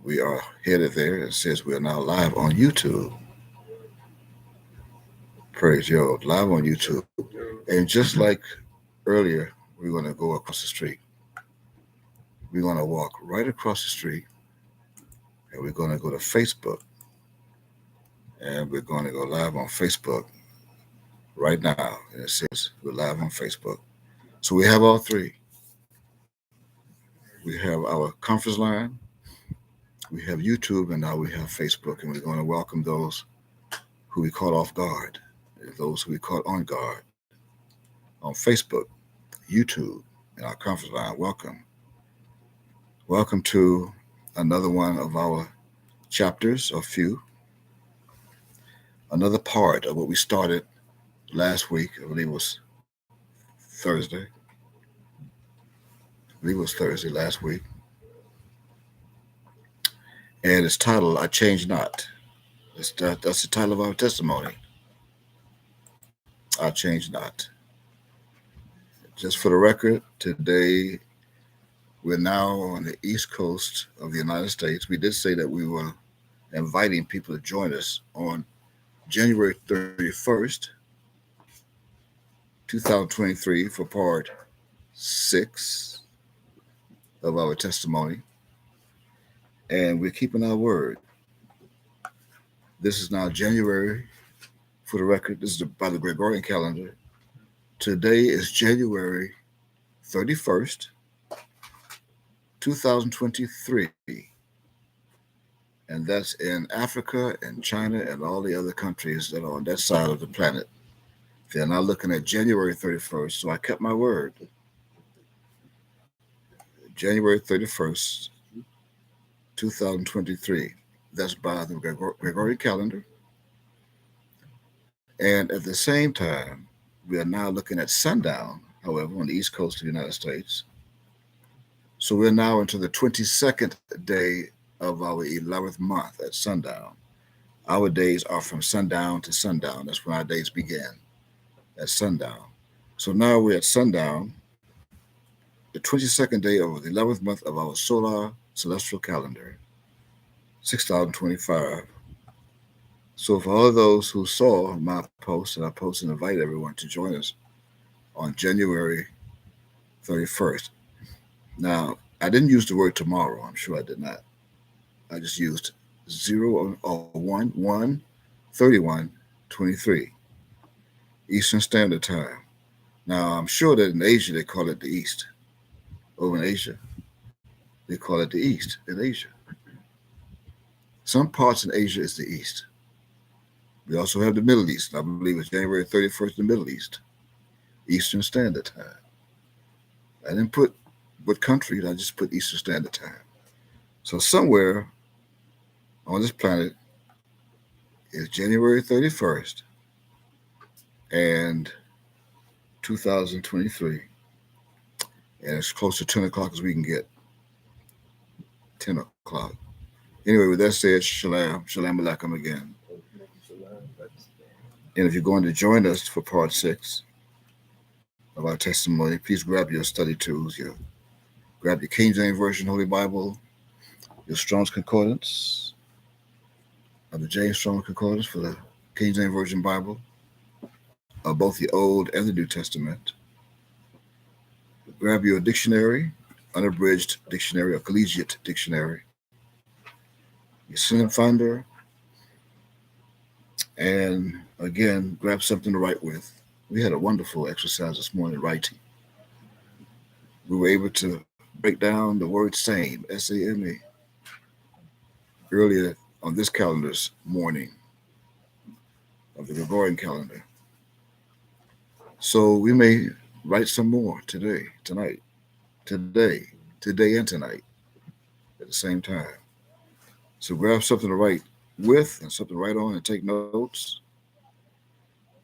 We are headed there. It says we are now live on YouTube. Praise you, live on YouTube. And just like earlier, we're going to go across the street. We're going to walk right across the street and we're going to go to Facebook and we're going to go live on Facebook right now. And it says we're live on Facebook. So we have all three. We have our conference line, we have YouTube, and now we have Facebook. And we're going to welcome those who we caught off guard, and those who we caught on guard on Facebook, YouTube, and our conference line. Welcome. Welcome to another one of our chapters, or few, another part of what we started last week. I believe it was Thursday. I believe it was Thursday last week. And it's titled, I Change Not. That's the title of our testimony. I Change Not. Just for the record, today we're now on the East Coast of the United States. We did say that we were inviting people to join us on January 31st, 2023 for part 6 of our testimony. And we're keeping our word. This is now January, for the record, this is by the Gregorian calendar. Today is January 31st, 2023. And that's in Africa and China and all the other countries that are on that side of the planet. They're now looking at January 31st, so I kept my word. January 31st, 2023. That's by the Gregorian calendar. And at the same time, we are now looking at sundown, however, on the East Coast of the United States. So we're now into the 22nd day of our 11th month at sundown. Our days are from sundown to sundown. That's when our days begin, at sundown. So now we're at sundown, the 22nd day of the 11th month of our solar celestial calendar, 6025. So for all those who saw my post, and I posted and invite everyone to join us on January 31st. Now, I didn't use the word tomorrow. I'm sure I did not. I just used 0 or 1 31 23 Eastern Standard Time. Now, I'm sure that in Asia they call it the East. Over in Asia, they call it the East in Asia. Some parts in Asia is the East. We also have the Middle East. I believe it's January 31st, the Middle East, Eastern Standard Time. I didn't put what country, I just put Eastern Standard Time. So somewhere on this planet is January 31st and 2023. And it's close to 10 o'clock as we can get. 10 o'clock. Anyway, with that said, shalom, shalom alaikum again. And if you're going to join us for part 6 of our testimony, please grab your study tools. Grab your King James Version Holy Bible, your Strong's Concordance, of the James Strong Concordance for the King James Version Bible, of both the Old and the New Testament. Grab your dictionary, unabridged dictionary or collegiate dictionary, your synonym finder, and again, grab something to write with. We had a wonderful exercise this morning, writing. We were able to break down the word same, S-A-M-E, earlier on this calendar's morning of the Gregorian calendar. So we may write some more today and tonight at the same time. So grab something to write with and something to write on and take notes.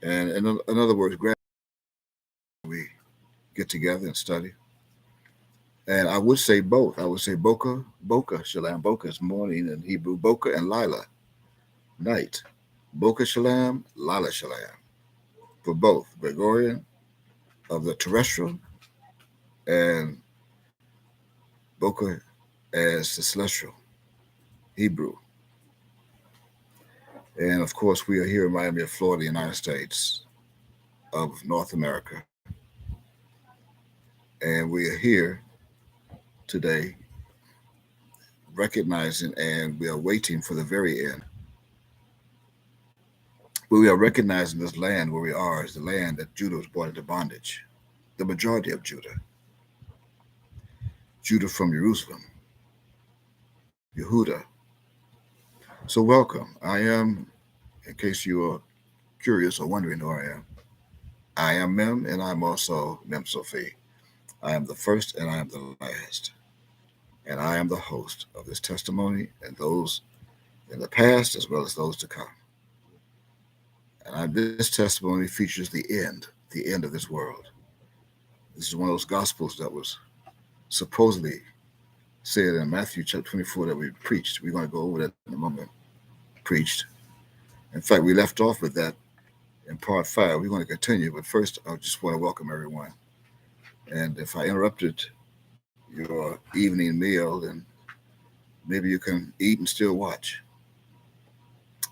And in other words, grab we get together and study. And I would say both. I would say boka, shalom. Boka is morning in Hebrew. Boka and lila, night. Boka shalom, lila shalom. For both Gregorian of the terrestrial and Boka as the celestial. Hebrew. And of course, we are here in Miami, Florida, United States of North America. And we are here today recognizing and we are waiting for the very end. But we are recognizing this land where we are is the land that Judah was brought into bondage. The majority of Judah. Judah from Jerusalem, Yehuda. So welcome. I am, in case you are curious or wondering who I am Mem, and I'm also Mem Sophie. I am the first and I am the last. And I am the host of this testimony and those in the past as well as those to come. And this testimony features the end of this world. This is one of those gospels that was supposedly said in Matthew chapter 24 that we preached. We're going to go over that in a moment. Preached. In fact, we left off with that in part 5. We're going to continue, but first, I just want to welcome everyone. And if I interrupted your evening meal, then maybe you can eat and still watch.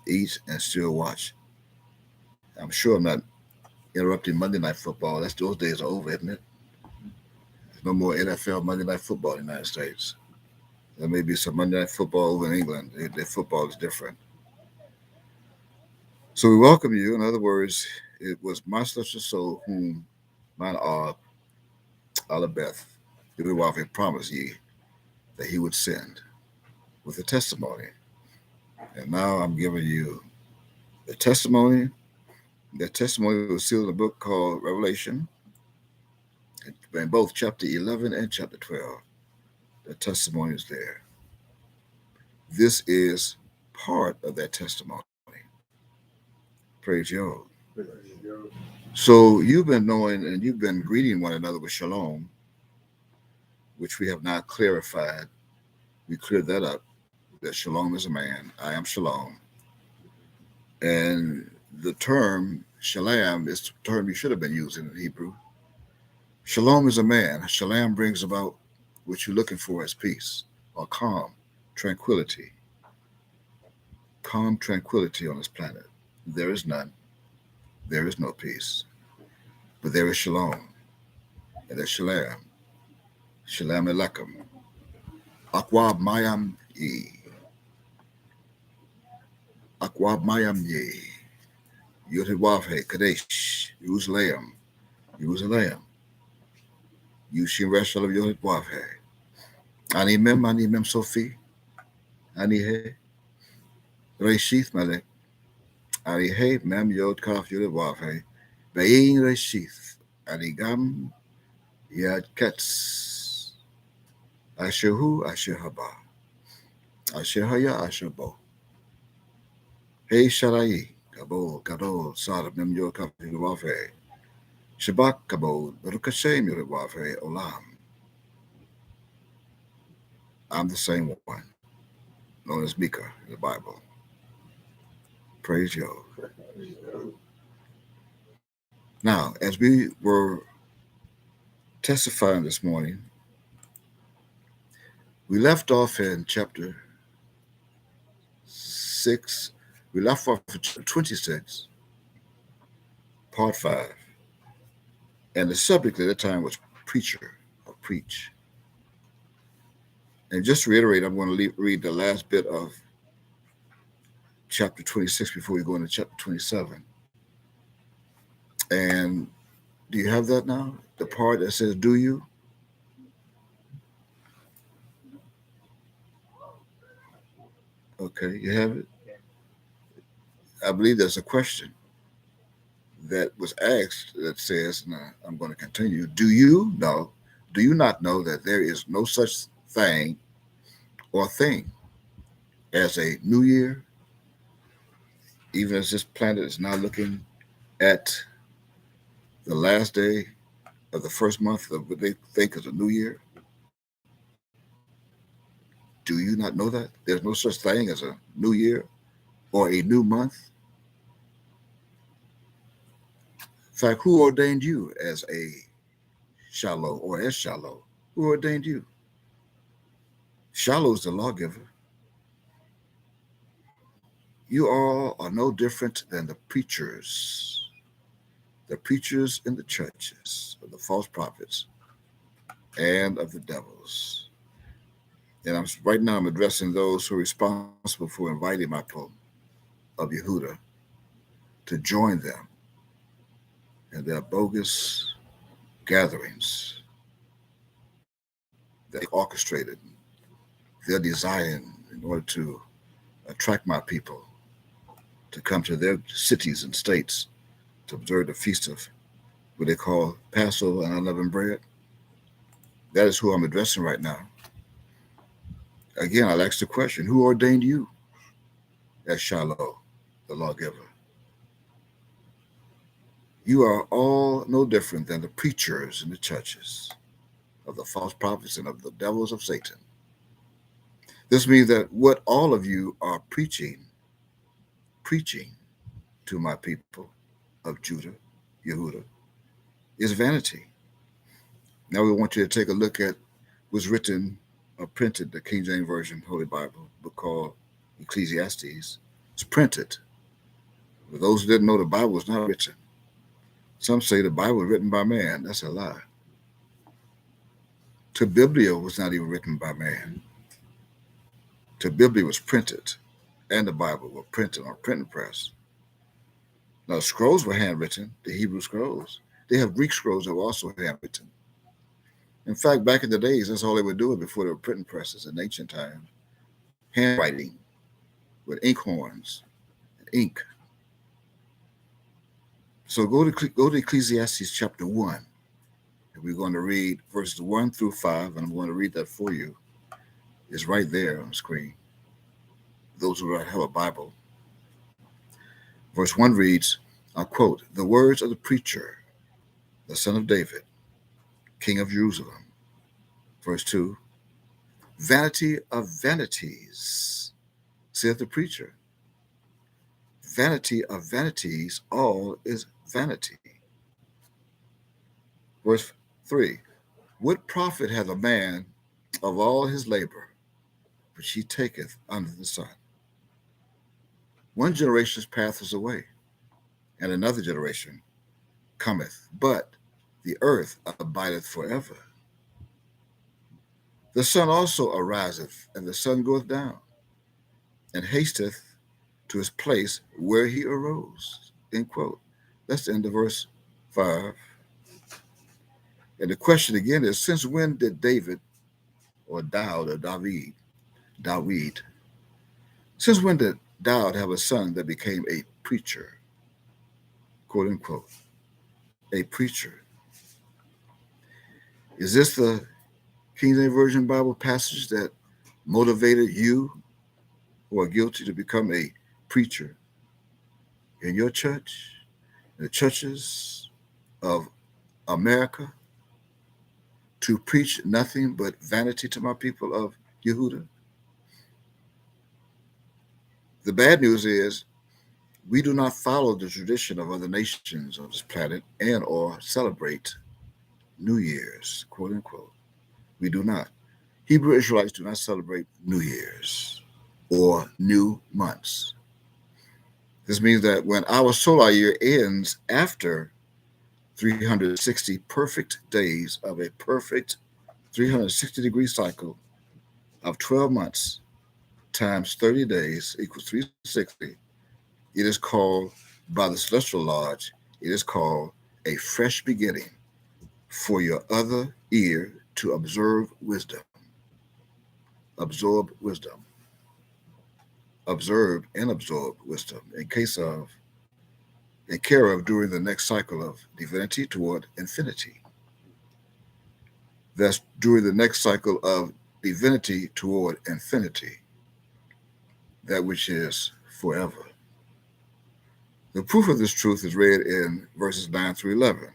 Eat and still watch. I'm sure I'm not interrupting Monday Night Football. Those days are over, isn't it? There's no more NFL Monday Night Football in the United States. There may be some Monday Night Football over in England. Their football is different. So we welcome you. In other words, it was my celestial soul whom mine Alabeth, Yehovah promised ye that he would send with a testimony. And now I'm giving you the testimony. The testimony was sealed in a book called Revelation, in both chapter 11 and chapter 12. The testimony is there. This is part of that testimony. Praise Yahweh. So you've been knowing and you've been greeting one another with shalom, which we have now clarified. We cleared that up, that shalom is a man. I am shalom. And the term shalom is the term you should have been using in Hebrew. Shalom is a man. Shalom brings about what you're looking for as peace or calm, tranquility. Calm tranquility on this planet. There is none. There is no peace. But there is shalom. And there's shalom. Shalom aleichem. Akwab mayam ye. Akwab mayam ye. Yotewavhe Kadesh. Jerusalem. Jerusalem. Yushim Reshal of Yotewavhe. Ani mem Sophie. Ani he. Reshith Malek. Ani he mem Yod Kaf Yotewavhe. Bein Reshith. Ani gam Yad Ketz. Asherhu Asher Haba. Asher Haya Asher Bo. Hey Sharai. Kabul Gadol Sad Mem Yod Kaf Yotewavhe. Shabbat Kabod, Barukashem Yotewavhe Olam. I'm the same one, known as Mika in the Bible. Praise Yahweh. Now, as we were testifying this morning, we left off in chapter 6. We left off in chapter 26, part 5. And the subject at that time was preacher or preach. And just to reiterate, I'm going to read the last bit of chapter 26 before we go into chapter 27. And do you have that now? The part that says, do you? Okay, you have it? I believe there's a question that was asked that says, and I'm going to continue, do you not know that there is no such thing or thing as a new year, even as this planet is now looking at the last day of the first month of what they think is a new year? Do you not know that? There's no such thing as a new year or a new month. In fact, who ordained you as a Shiloh or as Shiloh? Who ordained you? Shiloh is the lawgiver. You all are no different than the preachers in the churches of the false prophets and of the devils. And right now I'm addressing those who are responsible for inviting my people of Yehuda to join them in their bogus gatherings that they orchestrated, they're designed in order to attract my people to come to their cities and states to observe the feast of what they call Passover and unleavened bread. That is who I'm addressing right now. Again, I'll ask the question, who ordained you as Shiloh, the lawgiver? You are all no different than the preachers in the churches of the false prophets and of the devils of Satan. This means that what all of you are preaching to my people of Judah, Yehuda, is vanity. Now we want you to take a look at what's written or printed, the King James Version Holy Bible, book called Ecclesiastes. It's printed. For those who didn't know, the Bible was not written. Some say the Bible was written by man. That's a lie. Biblia was not even written by man. Biblia was printed, and the Bible were printed on a printing press. Now, the scrolls were handwritten, the Hebrew scrolls. They have Greek scrolls that were also handwritten. In fact, back in the days, that's all they were doing before there were printing presses in ancient times. Handwriting with inkhorns and ink. So go to Ecclesiastes chapter 1. And we're going to read verses 1 through 5, and I'm going to read that for you. It's right there on the screen. Those who have a Bible. Verse 1 reads, I'll quote, the words of the preacher, the son of David, king of Jerusalem. Verse 2, vanity of vanities, saith the preacher. Vanity of vanities, all is vanity. Verse 3, what profit hath a man of all his labor, which he taketh under the sun? One generation's path is away, and another generation cometh, but the earth abideth forever. The sun also ariseth, and the sun goeth down, and hasteth to his place where he arose. End quote. That's the end of verse 5. And the question again is, since when did David, or David, since when did Daud have a son that became a preacher? Quote unquote. A preacher. Is this the King James Version Bible passage that motivated you who are guilty to become a preacher in your church, in the churches of America, to preach nothing but vanity to my people of Yehuda? The bad news is we do not follow the tradition of other nations on this planet and or celebrate New Year's, quote unquote. We do not. Hebrew Israelites do not celebrate New Year's or new months. This means that when our solar year ends after 360 perfect days of a perfect 360-degree cycle of 12 months times 30 days equals 360, it is called, by the Celestial Lodge, it is called a fresh beginning for your other ear to observe wisdom. Absorb wisdom. Observe and absorb wisdom in care of during the next cycle of divinity toward infinity. That's during the next cycle of divinity toward infinity, that which is forever. The proof of this truth is read in verses 9 through 11.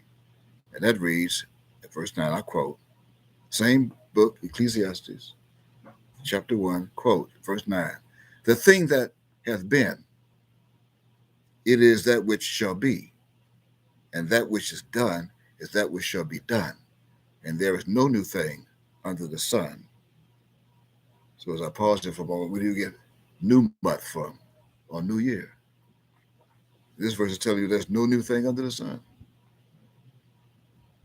And that reads, at verse 9, I quote, same book, Ecclesiastes, chapter 1, quote, verse 9, the thing that hath been, it is that which shall be, and that which is done is that which shall be done, and there is no new thing under the sun. So as I pause there for a moment, where do you get new month from? on New Year. This verse is telling you there's no new thing under the sun.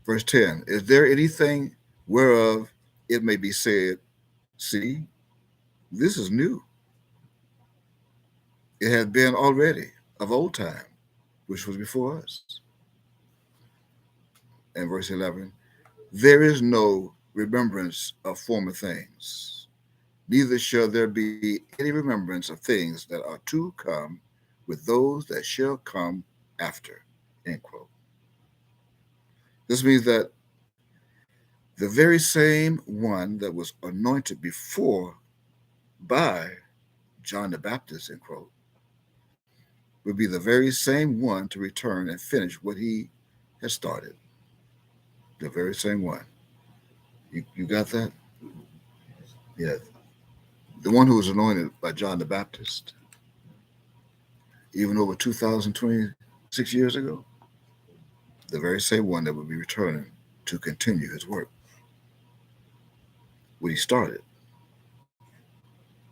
Verse 10, is there anything whereof it may be said, see, this is new. It had been already of old time, which was before us. And verse 11, there is no remembrance of former things, neither shall there be any remembrance of things that are to come with those that shall come after. End quote. This means that the very same one that was anointed before by John the Baptist, end quote, will be the very same one to return and finish what he has started. The very same one. You got that? Yeah. The one who was anointed by John the Baptist, even over 2,026 years ago, the very same one that will be returning to continue his work, what he started.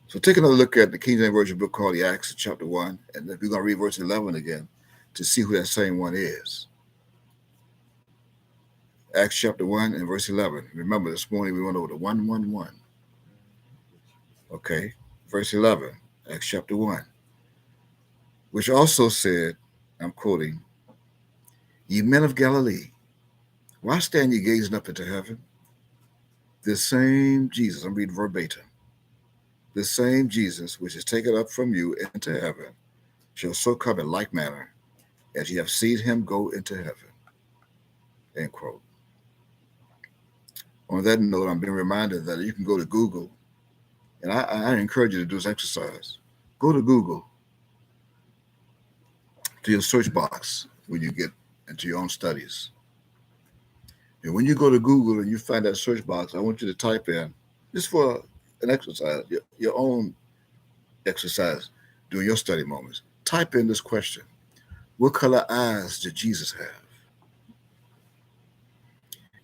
So take another look at the King James Version book called the Acts, chapter 1, and we're going to read verse 11 again to see who that same one is. Acts chapter 1 and verse 11. Remember, this morning we went over the 111. Okay, verse 11, Acts chapter 1, which also said, I'm quoting, ye men of Galilee, why stand ye gazing up into heaven? This same Jesus, I'm reading verbatim, this same Jesus which is taken up from you into heaven shall so come in like manner as ye have seen him go into heaven. End quote. On that note, I'm being reminded that you can go to Google, and I encourage you to do this exercise. Go to Google, to your search box when you get into your own studies. And when you go to Google and you find that search box, I want you to type in, just for an exercise, your own exercise during your study moments, type in this question: what color eyes did Jesus have?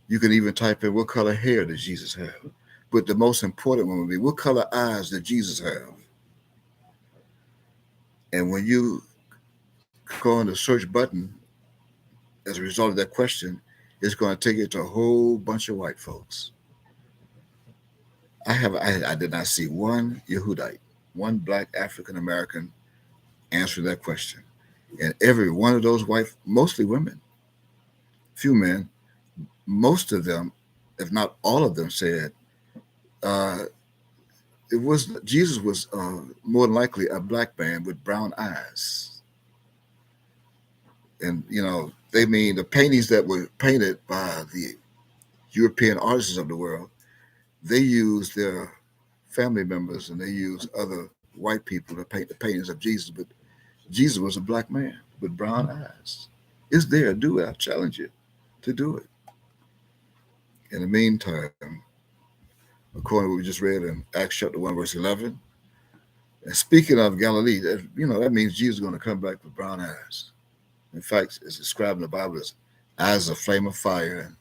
You can even type in, what color hair did Jesus have? But the most important one would be, what color eyes did Jesus have? And when you go on the search button, as a result of that question, it's going to take you to a whole bunch of white folks. I did not see one Yehudite, one black African American answer that question. And every one of those white, mostly women, few men, most of them, if not all of them, said it was Jesus was more than likely a black man with brown eyes. And they mean the paintings that were painted by the European artists of the world. They used their family members and they used other white people to paint the paintings of Jesus, but Jesus was a black man with brown eyes. It's there. Do it. I challenge you to do it. In the meantime, according to what we just read in Acts chapter 1, verse 11, and speaking of Galilee, that means Jesus is going to come back with brown eyes. In fact, it's described in the Bible as eyes of flame of fire and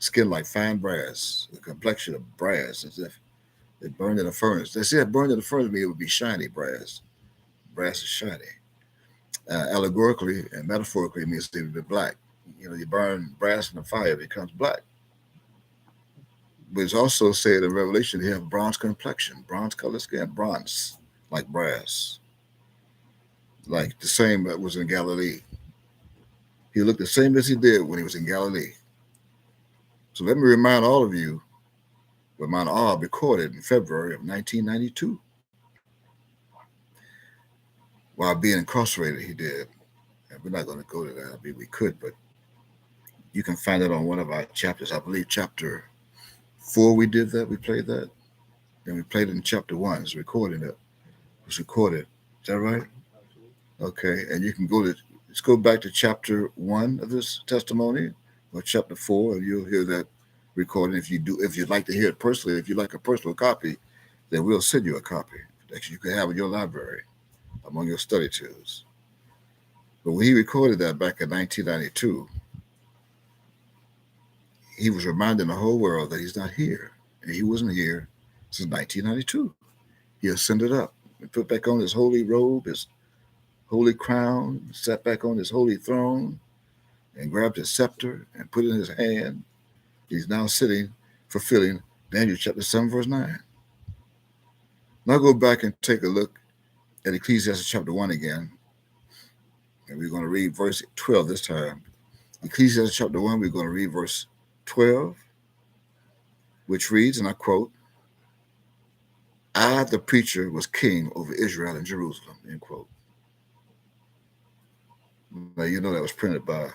skin like fine brass, the complexion of brass, as if it burned in a furnace. They said burned in a furnace means it would be shiny brass. Brass is shiny. Allegorically and metaphorically, it means it would be black. You burn brass in the fire, it becomes black. But it's also said in Revelation, they have bronze complexion, bronze color skin, bronze, like brass. Like the same that was in Galilee. He looked the same as he did when he was in Galilee. So let me remind all of you what Mount Arb recorded in February of 1992. While being incarcerated, he did. And we're not going to go to that. I mean, we could, but you can find it on one of our chapters. I believe chapter 4 we did that. We played that. And we played it in chapter 1. It's recorded. It was recorded. Is that right? Okay. And you can let's go back to chapter 1 of this testimony, or chapter 4, and you'll hear that recording. If you'd like to hear it personally, if you'd like a personal copy, then we'll send you a copy that you can have in your library among your study tools. But when he recorded that back in 1992, he was reminding the whole world that he's not here. And he wasn't here since 1992. He ascended up and put back on his holy robe, his holy crown, sat back on his holy throne, and grabbed his scepter and put it in his hand. He's now sitting, fulfilling Daniel chapter 7, verse 9. Now go back and take a look at Ecclesiastes chapter 1 again. And we're going to read verse 12 this time. Ecclesiastes chapter 1, we're going to read verse 12, which reads, and I quote, I, the preacher, was king over Israel and Jerusalem, end quote. Now, you know that was printed by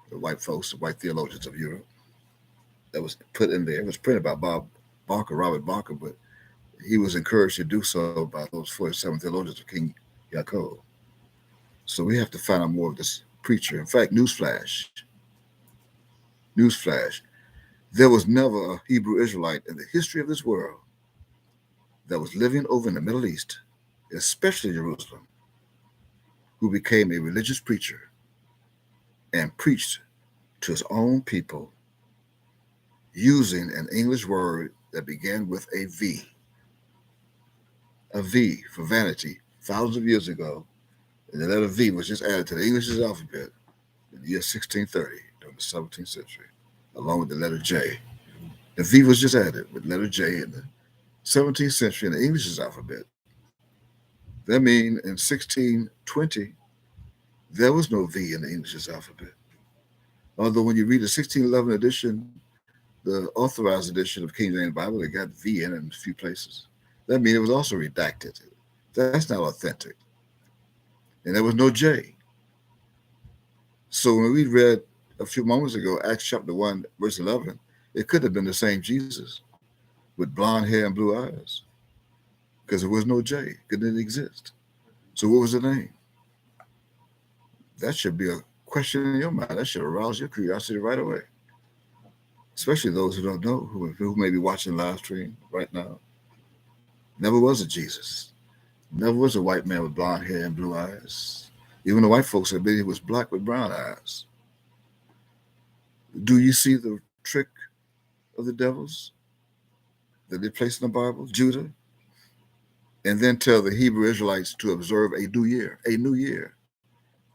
the white folks, the white theologians of Europe. That was put in there. It was printed by Robert Barker, but he was encouraged to do so by those 47 theologians of King Yaakov. So we have to find out more of this preacher. In fact, newsflash, there was never a Hebrew Israelite in the history of this world that was living over in the Middle East, especially Jerusalem, who became a religious preacher and preached to his own people using an English word that began with a V. A V for vanity, thousands of years ago. And the letter V was just added to the English alphabet in the year 1630 during the 17th century, along with the letter J. The V was just added with letter J in the 17th century in the English alphabet. That means in 1620, there was no V in the English alphabet. Although when you read the 1611 edition, the authorized edition of King James Bible, it got V in a few places. That means it was also redacted. That's not authentic. And there was no J. So when we read a few moments ago, Acts chapter 1, verse 11, it could have been the same Jesus with blonde hair and blue eyes because there was no J. It didn't exist. So what was the name? That should be a question in your mind. That should arouse your curiosity right away, especially those who don't know, who may be watching live stream right now. Never was a Jesus. Never was a white man with blonde hair and blue eyes. Even the white folks admit he was black with brown eyes. Do you see the trick of the devils that they placed in the Bible? Judah. And then tell the Hebrew Israelites to observe a new year,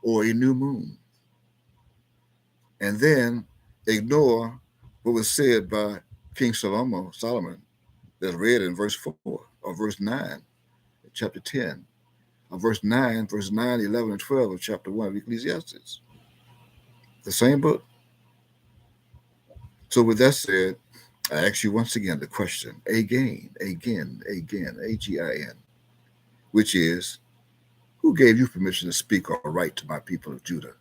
or a new moon. And then ignore what was said by King Solomon that's read in verse 4 or verse 9, chapter 10, or verse 9, 11, and 12 of chapter 1 of Ecclesiastes. The same book. So with that said, I ask you once again the question, again, A-G-I-N, which is, who gave you permission to speak or write to my people of Judah,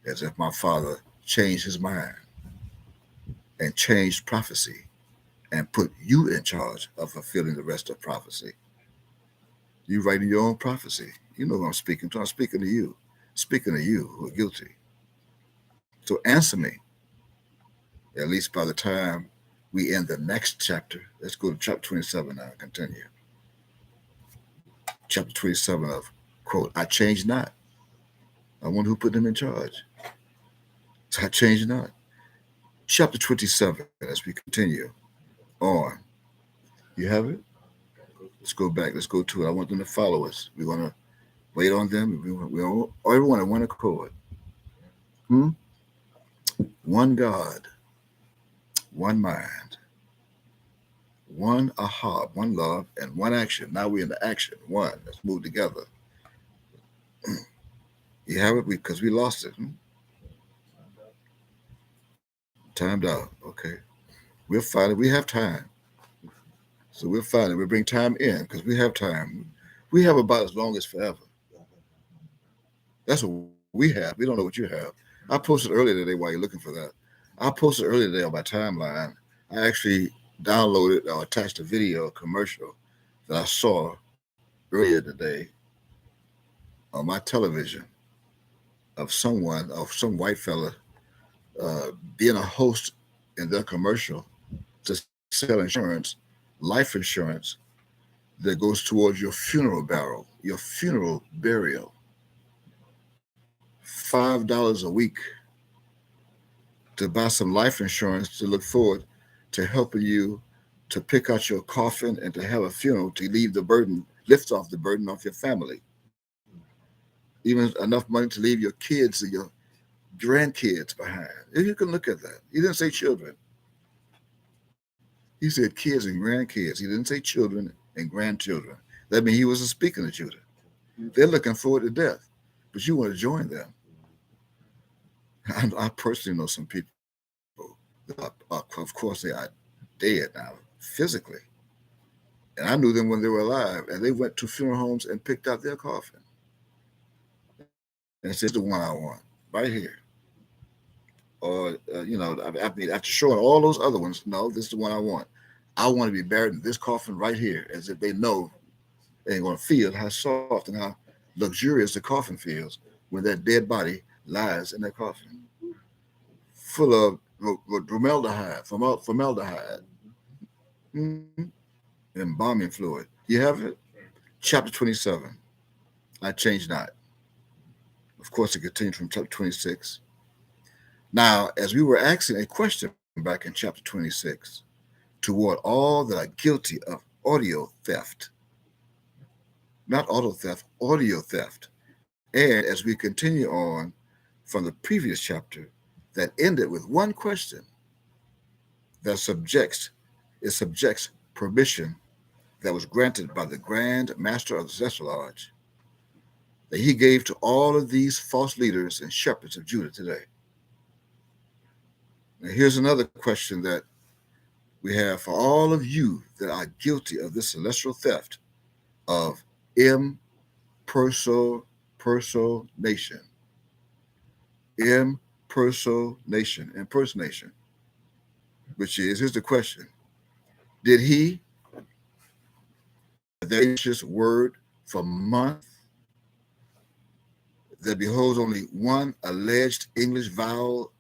as if my father changed his mind and changed prophecy and put you in charge of fulfilling the rest of prophecy? You writing your own prophecy. You know who I'm speaking to. I'm speaking to you who are guilty. So answer me, at least by the time we end the next chapter. Let's go to chapter 27 now and continue. Chapter 27 of, quote, I change not. I wonder who put them in charge. So I change not. Chapter 27, as we continue on. You have it? Let's go back. Let's go to it. I want them to follow us. We're going to wait on them. Everyone in one accord. One God, one mind, one ahab, one love, and one action. Now we're in the action. One. Let's move together. You have it? Because we lost it. Timed out. Okay. We'll find it. We have time. So we'll find it. We'll bring time in because we have time. We have about as long as forever. That's what we have. We don't know what you have. I posted earlier today while you're looking for that. I posted earlier today on my timeline. I actually downloaded or attached a video, a commercial that I saw earlier today on my television of some white fella being a host in their commercial to sell insurance, life insurance that goes towards your funeral burial. $5 a week to buy some life insurance to look forward to helping you to pick out your coffin and to have a funeral to lift off the burden off your family. even enough money to leave your kids and your grandkids behind. If you can look at that. He didn't say children. He said kids and grandkids. He didn't say children and grandchildren. That means he wasn't speaking to Judah. They're looking forward to death, but you want to join them. I personally know some people that of course, they are dead now, physically. And I knew them when they were alive, and they went to funeral homes and picked out their coffin and said, "This is the one I want, right here." Or, I mean, after showing all those other ones, no, this is the one I want. I want to be buried in this coffin right here, as if they know they ain't going to feel how soft and how luxurious the coffin feels when that dead body lies in that coffin, full of formaldehyde, mm, embalming fluid. You have it? Chapter 27. I changed not. Of course, it continues from chapter 26. Now, as we were asking a question back in chapter 26, toward all that are guilty of audio theft, not auto theft, audio theft. And as we continue on from the previous chapter that ended with one question that subjects permission that was granted by the Grand Master of the Celestial Lodge that he gave to all of these false leaders and shepherds of Judah today. Now, here's another question that we have for all of you that are guilty of this celestial theft of impersonation. Impersonation, which is, here's the question: did he, their anxious word for month, that beholds only one alleged English vowel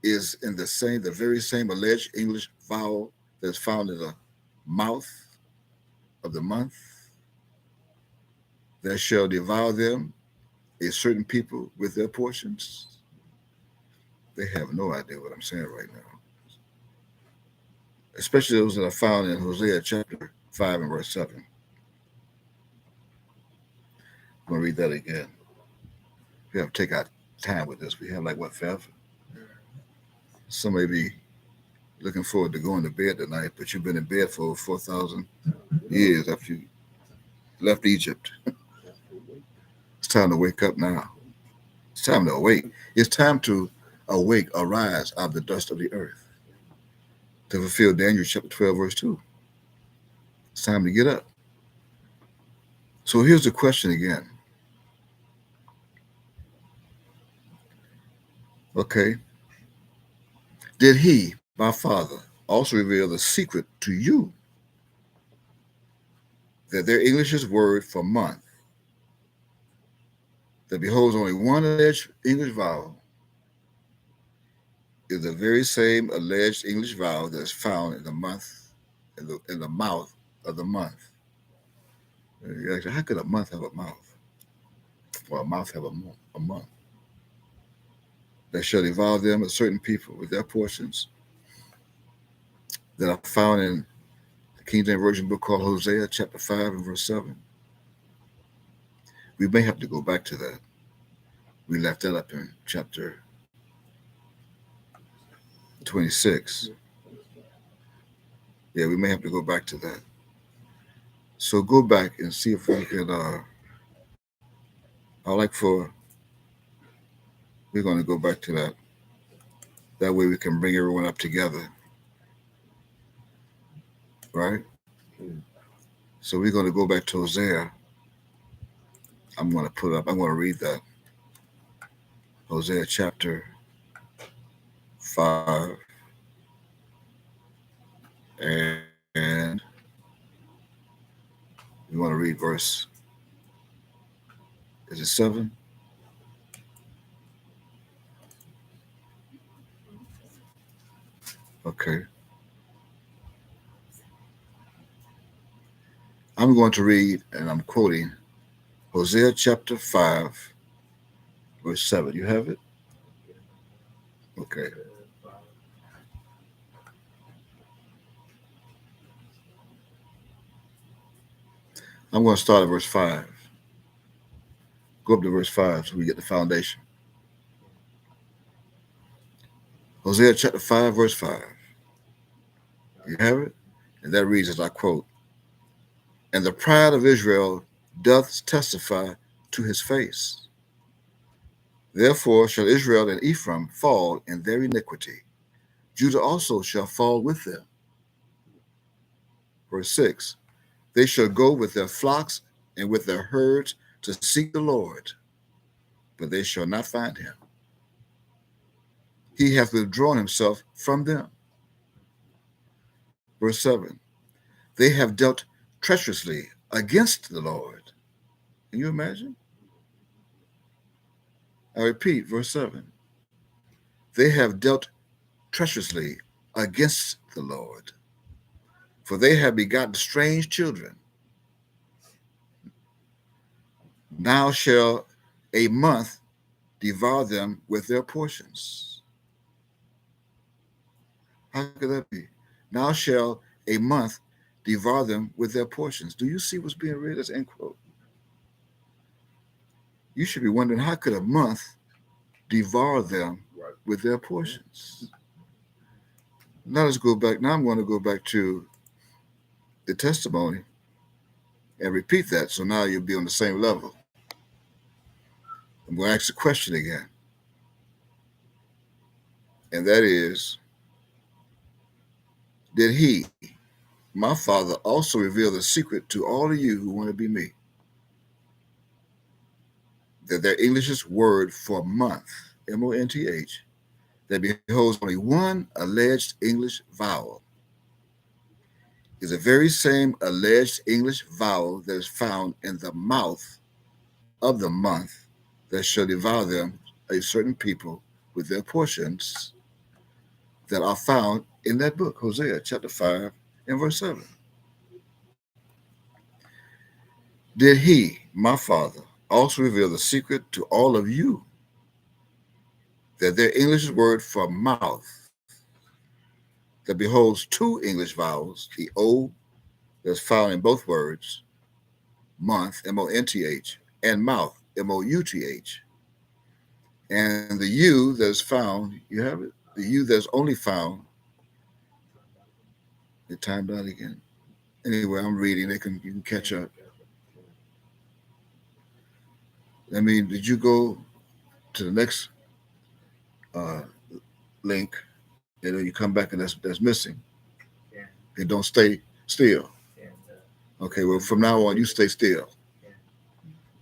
is in the very same alleged English vowel that's found in the mouth of the month, that shall devour them, a certain people with their portions? They have no idea what I'm saying right now, especially those that are found in Hosea chapter 5 and verse 7. I'm going to read that again. We have to take our time with this. We have like, what, forever? Some may be looking forward to going to bed tonight, but you've been in bed for 4,000 years after you left Egypt. It's time to wake up now. It's time to awake. It's time to awake, arise out of the dust of the earth to fulfill Daniel chapter 12, verse 2. It's time to get up. So here's the question again. Okay. Did he, my father, also reveal the secret to you that their English's word for month, that beholds only one alleged English vowel, is the very same alleged English vowel that is found in the month, in the mouth of the month? You're like, how could a month have a mouth? Or a mouth have a month? That shall devour them, a certain people, with their portions that are found in the King James Version book called Hosea, chapter 5 and verse 7. We may have to go back to that. We left that up in chapter 26. Yeah, we may have to go back to that. So go back and see if we can. I like for we're going to go back to that. That way we can bring everyone up together, right? So we're going to go back to Hosea. I'm going to put up. I'm going to read that. Hosea chapter 5 and we want to read verse. Is it 7? Okay. I'm going to read, and I'm quoting Hosea chapter 5, verse 7. You have it? Okay. I'm going to start at verse 5. Go up to verse 5 so we get the foundation. Hosea chapter 5, verse 5. You have it? And that reads as I quote, "And the pride of Israel doth testify to his face. Therefore shall Israel and Ephraim fall in their iniquity. Judah also shall fall with them." Verse 6. "They shall go with their flocks and with their herds to seek the Lord, but they shall not find him. He hath withdrawn himself from them." Verse 7. "They have dealt treacherously against the Lord." Can you imagine? I repeat, verse 7. "They have dealt treacherously against the Lord, for they have begotten strange children. Now shall a month devour them with their portions." How could that be? Now shall a month devour them with their portions. Do you see what's being read as end quote? You should be wondering, how could a month devour them with their portions? Now let's go back. Now I'm going to go back to the testimony and repeat that. So now you'll be on the same level. I'm going to ask the question again. And that is, did he, my father, also reveal the secret to all of you who want to be me? That their English's word for month, month, that beholds only one alleged English vowel, is the very same alleged English vowel that is found in the mouth of the month that shall devour them, a certain people, with their portions that are found in that book, Hosea chapter 5 and verse 7. Did he, my father, also reveal the secret to all of you, that their English word for mouth that beholds two English vowels, the O that's found in both words, month, month, and mouth, mouth, and the U that is found, you have it? The U that's only found, it timed out again. Anyway, I'm reading, you can catch up. I mean, did you go to the next uh, link, and then you come back and that's missing? It don't stay still. Okay, well, from now on, you stay still.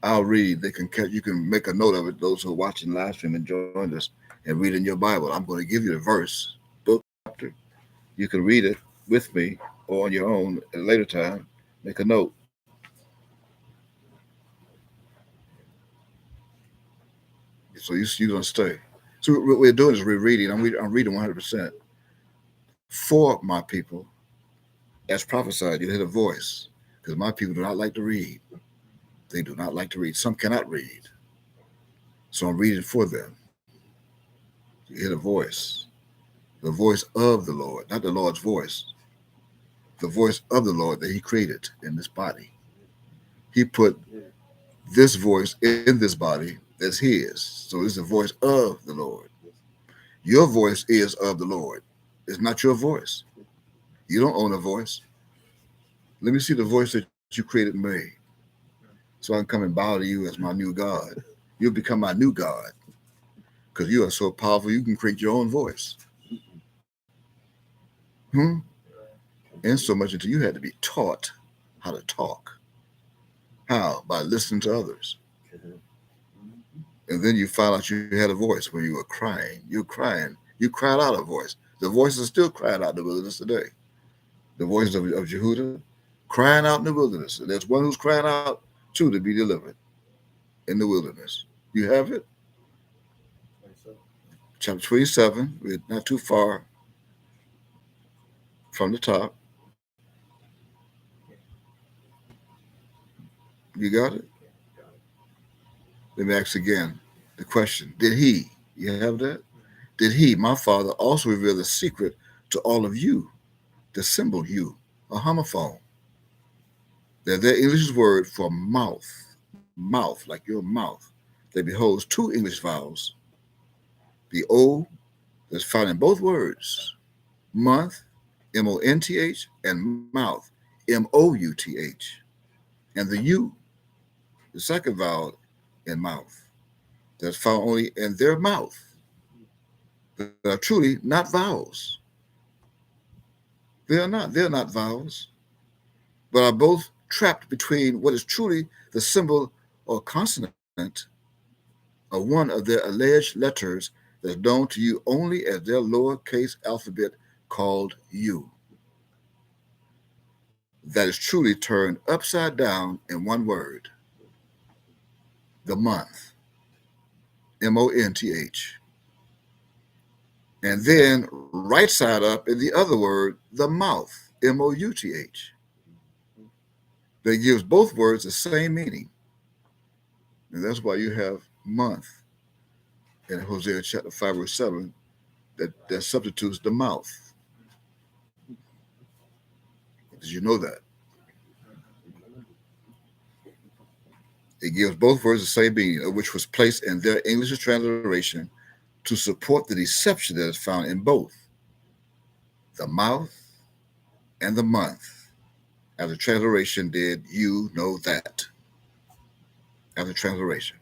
I'll read. They can catch. You can make a note of it. Those who are watching live stream and join us and read in your Bible. I'm going to give you the verse, book, chapter. You can read it with me or on your own at a later time. Make a note. So you're going to stay. So what we're doing is we're reading. I'm reading 100% for my people. As prophesied, you hear a voice, because my people do not like to read. They do not like to read. Some cannot read. So I'm reading for them. You hear the voice of the Lord, not the Lord's voice, the voice of the Lord that he created in this body. He put this voice in this body that's his. So it's the voice of the Lord. Your voice is of the Lord. It's not your voice. You don't own a voice. Let me see the voice that you created and made, so I can come and bow to you as my new God. You'll become my new God, because you are so powerful you can create your own voice. And so much until you had to be taught how to talk. How? By listening to others. And then you found out you had a voice when you were crying. You're crying. You cried out a voice. The voices are still crying out in the wilderness today. The voices of Jehudah crying out in the wilderness. And there's one who's crying out too to be delivered in the wilderness. You have it? Chapter 27. We're not too far from the top. You got it? Let me ask again the question. Did he, you have that? Did he, my father, also reveal the secret to all of you, the symbol you, a homophone, that their English word for mouth, like your mouth, that beholds two English vowels, the O that's found in both words, month, month, and mouth, mouth, and the U, the second vowel in mouth, that's found only in their mouth, that are truly not vowels. They're not vowels, but are both trapped between what is truly the symbol or consonant of one of their alleged letters that's known to you only as their lowercase alphabet called U, that is truly turned upside down in one word, the month, month, and then right side up in the other word, the mouth, mouth, that gives both words the same meaning. And that's why you have month in Hosea chapter 5, verse 7, that substitutes the mouth. Did you know that? It gives both words the same meaning, which was placed in their English transliteration to support the deception that is found in both the mouth and the month. As the transliteration did, you know that. As a transliteration.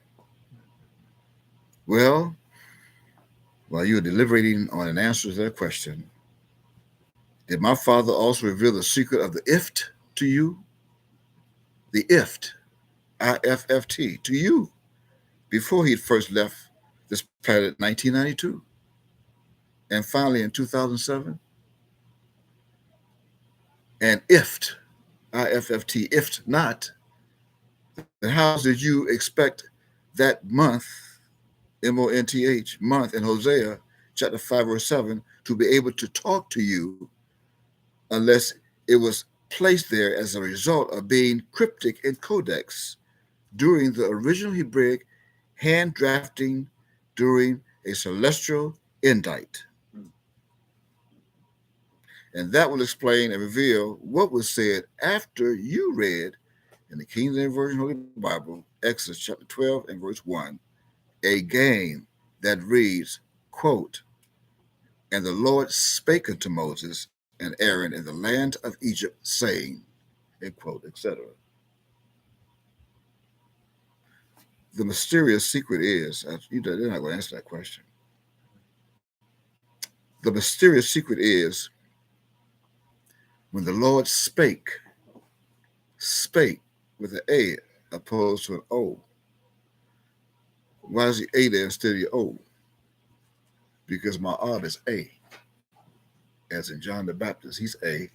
Well, while you were deliberating on an answer to that question, did my father also reveal the secret of the ift to you? The ift, IFFT, to you before he first left this planet in 1992 and finally in 2007? And if not, then how did you expect that month, month in Hosea chapter 5, verse 7, to be able to talk to you unless it was placed there as a result of being cryptic in codex during the original Hebraic hand drafting during a celestial indite? And that will explain and reveal what was said after you read in the King James Version Holy Bible, Exodus chapter 12 and verse 1, a game that reads, quote, and the Lord spake unto Moses and Aaron in the land of Egypt, saying, end quote, etc. The mysterious secret is, they're not going to answer that question. The mysterious secret is when the Lord spake with an A opposed to an O. Why is the A there instead of the O? Because my art is A. As in John the Baptist, he's A.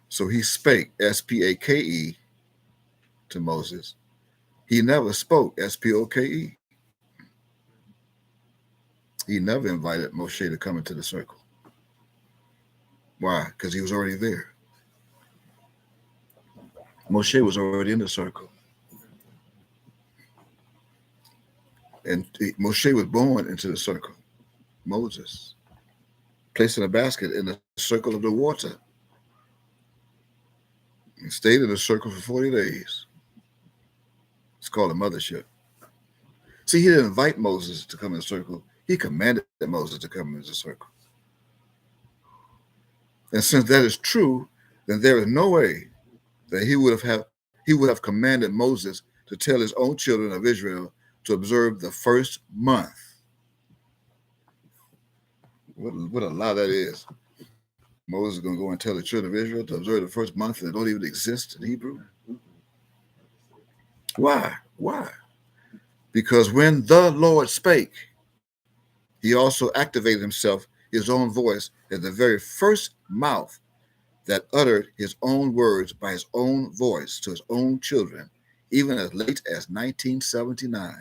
So he spake, S-P-A-K-E, to Moses. He never spoke, S-P-O-K-E. He never invited Moshe to come into the circle. Why? Because he was already there. Moshe was already in the circle. And Moshe was born into the circle. Moses, placed in a basket in the circle of the water. And stayed in the circle for 40 days. It's called a mothership. See, he didn't invite Moses to come in the circle. He commanded Moses to come into the circle. And since that is true, then there is no way that he would have commanded Moses to tell his own children of Israel to observe the first month. What a lie that is. Moses is going to go and tell the children of Israel to observe the first month that don't even exist in Hebrew. Why? Because when the Lord spake, he also activated himself, his own voice, as the very first mouth that uttered his own words by his own voice to his own children, even as late as 1979,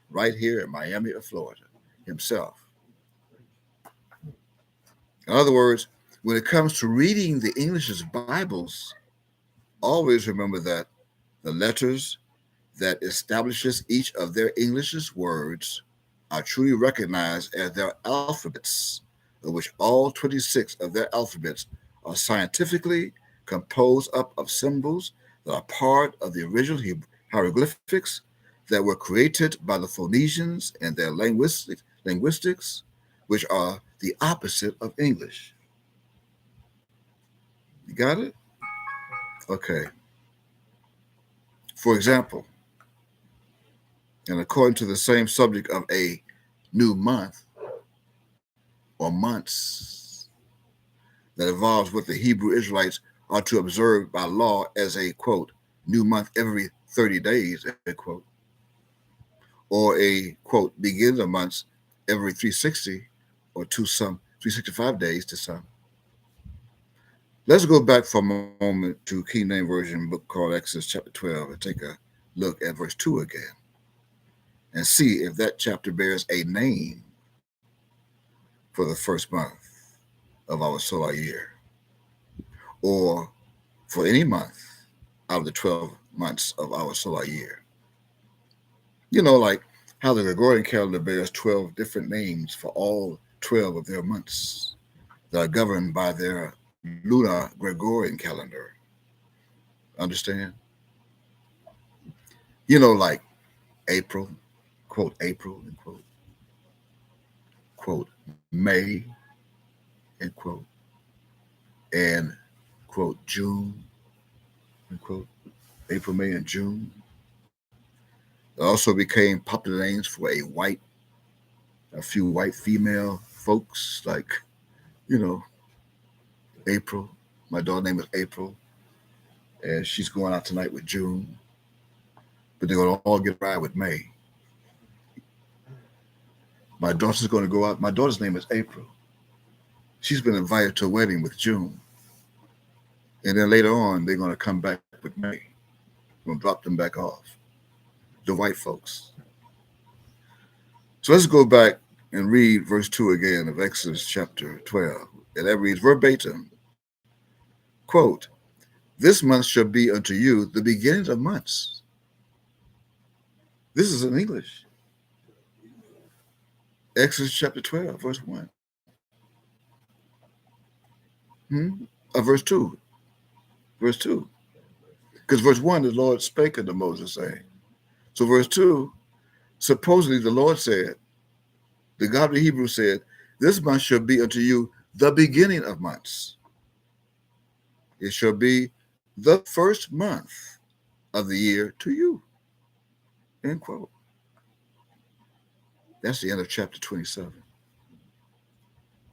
right here in Miami, Florida, himself. In other words, when it comes to reading the English's Bibles, always remember that the letters that establishes each of their English's words are truly recognized as their alphabets, of which all 26 of their alphabets are scientifically composed up of symbols that are part of the original hieroglyphics that were created by the Phoenicians and their linguistics, which are the opposite of English. You got it? Okay. For example, and according to the same subject of a new month or months that involves what the Hebrew Israelites are to observe by law as a quote new month every 30 days, end quote, or a quote beginning of months every 360 or to some 365 days to some. Let's go back for a moment to King James Version book called Exodus chapter 12 and take a look at verse 2 again and see if that chapter bears a name for the first month of our solar year or for any month out of the 12 months of our solar year. You know, like how the Gregorian calendar bears 12 different names for all 12 of their months that are governed by their lunar Gregorian calendar. Understand? You know, like April, quote, April, end quote, May, end quote, and, quote, June, end quote, April, May, and June. They also became popular names for a few white female folks, like, you know, April. My daughter's name is April, and she's going out tonight with June, but they're going to all get a ride with May. My daughter's going to go out. My daughter's name is April. She's been invited to a wedding with June. And then later on, they're going to come back with May. We're going to drop them back off, the white folks. So let's go back and read verse 2 again of Exodus chapter 12. And that reads verbatim, quote, this month shall be unto you the beginning of months. This is in English. Exodus chapter 12, verse 1. Verse 2. Verse 2. Because verse 1, the Lord spake unto Moses, saying. So verse 2, supposedly the Lord said, the God of the Hebrews said, this month shall be unto you the beginning of months. It shall be the first month of the year to you. End quote. That's the end of chapter 27.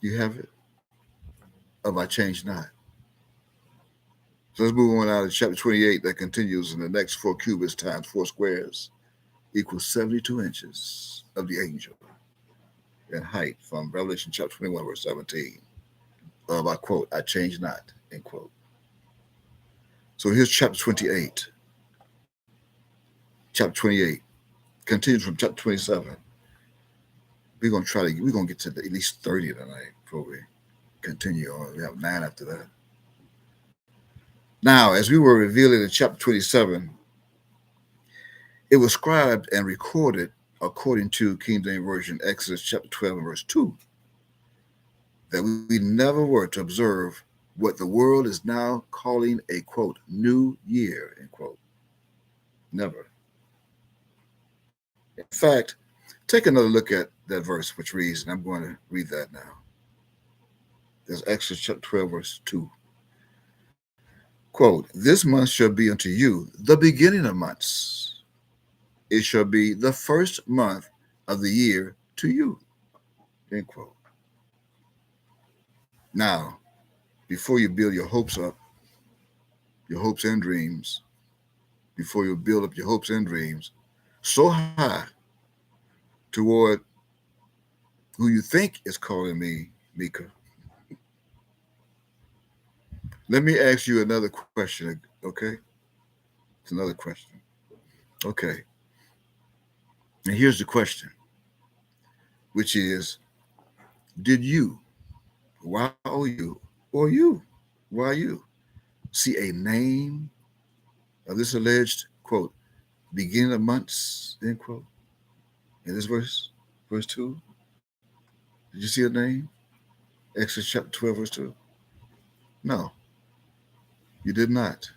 You have it? Of I change not. So let's move on out to chapter 28 that continues in the next 4 cubits times 4 squares equals 72 inches of the angel in height from Revelation chapter 21, verse 17. Of I quote, I change not, end quote. So here's chapter 28. Chapter 28 continues from chapter 27. We're gonna get to at least 30 tonight before we continue on. We have 9 after that. Now, as we were revealing in chapter 27, it was scribed and recorded according to King James Version, Exodus chapter 12 and verse 2, that we never were to observe what the world is now calling a, quote, new year, end quote. Never. In fact, take another look at that verse, which reads, and I'm going to read that now. There's Exodus chapter 12, verse 2. Quote, this month shall be unto you the beginning of months. It shall be the first month of the year to you, end quote. Now, before you build your hopes up, your hopes and dreams, before you build up your hopes and dreams so high toward who you think is calling me Mika, let me ask you another question, okay? It's another question. Okay. And here's the question, which is, did you, you, or you, why you, see a name of this alleged, quote, beginning of months, end quote, in this verse 2? Did you see a name? Exodus chapter 12, verse 2? No, you did not.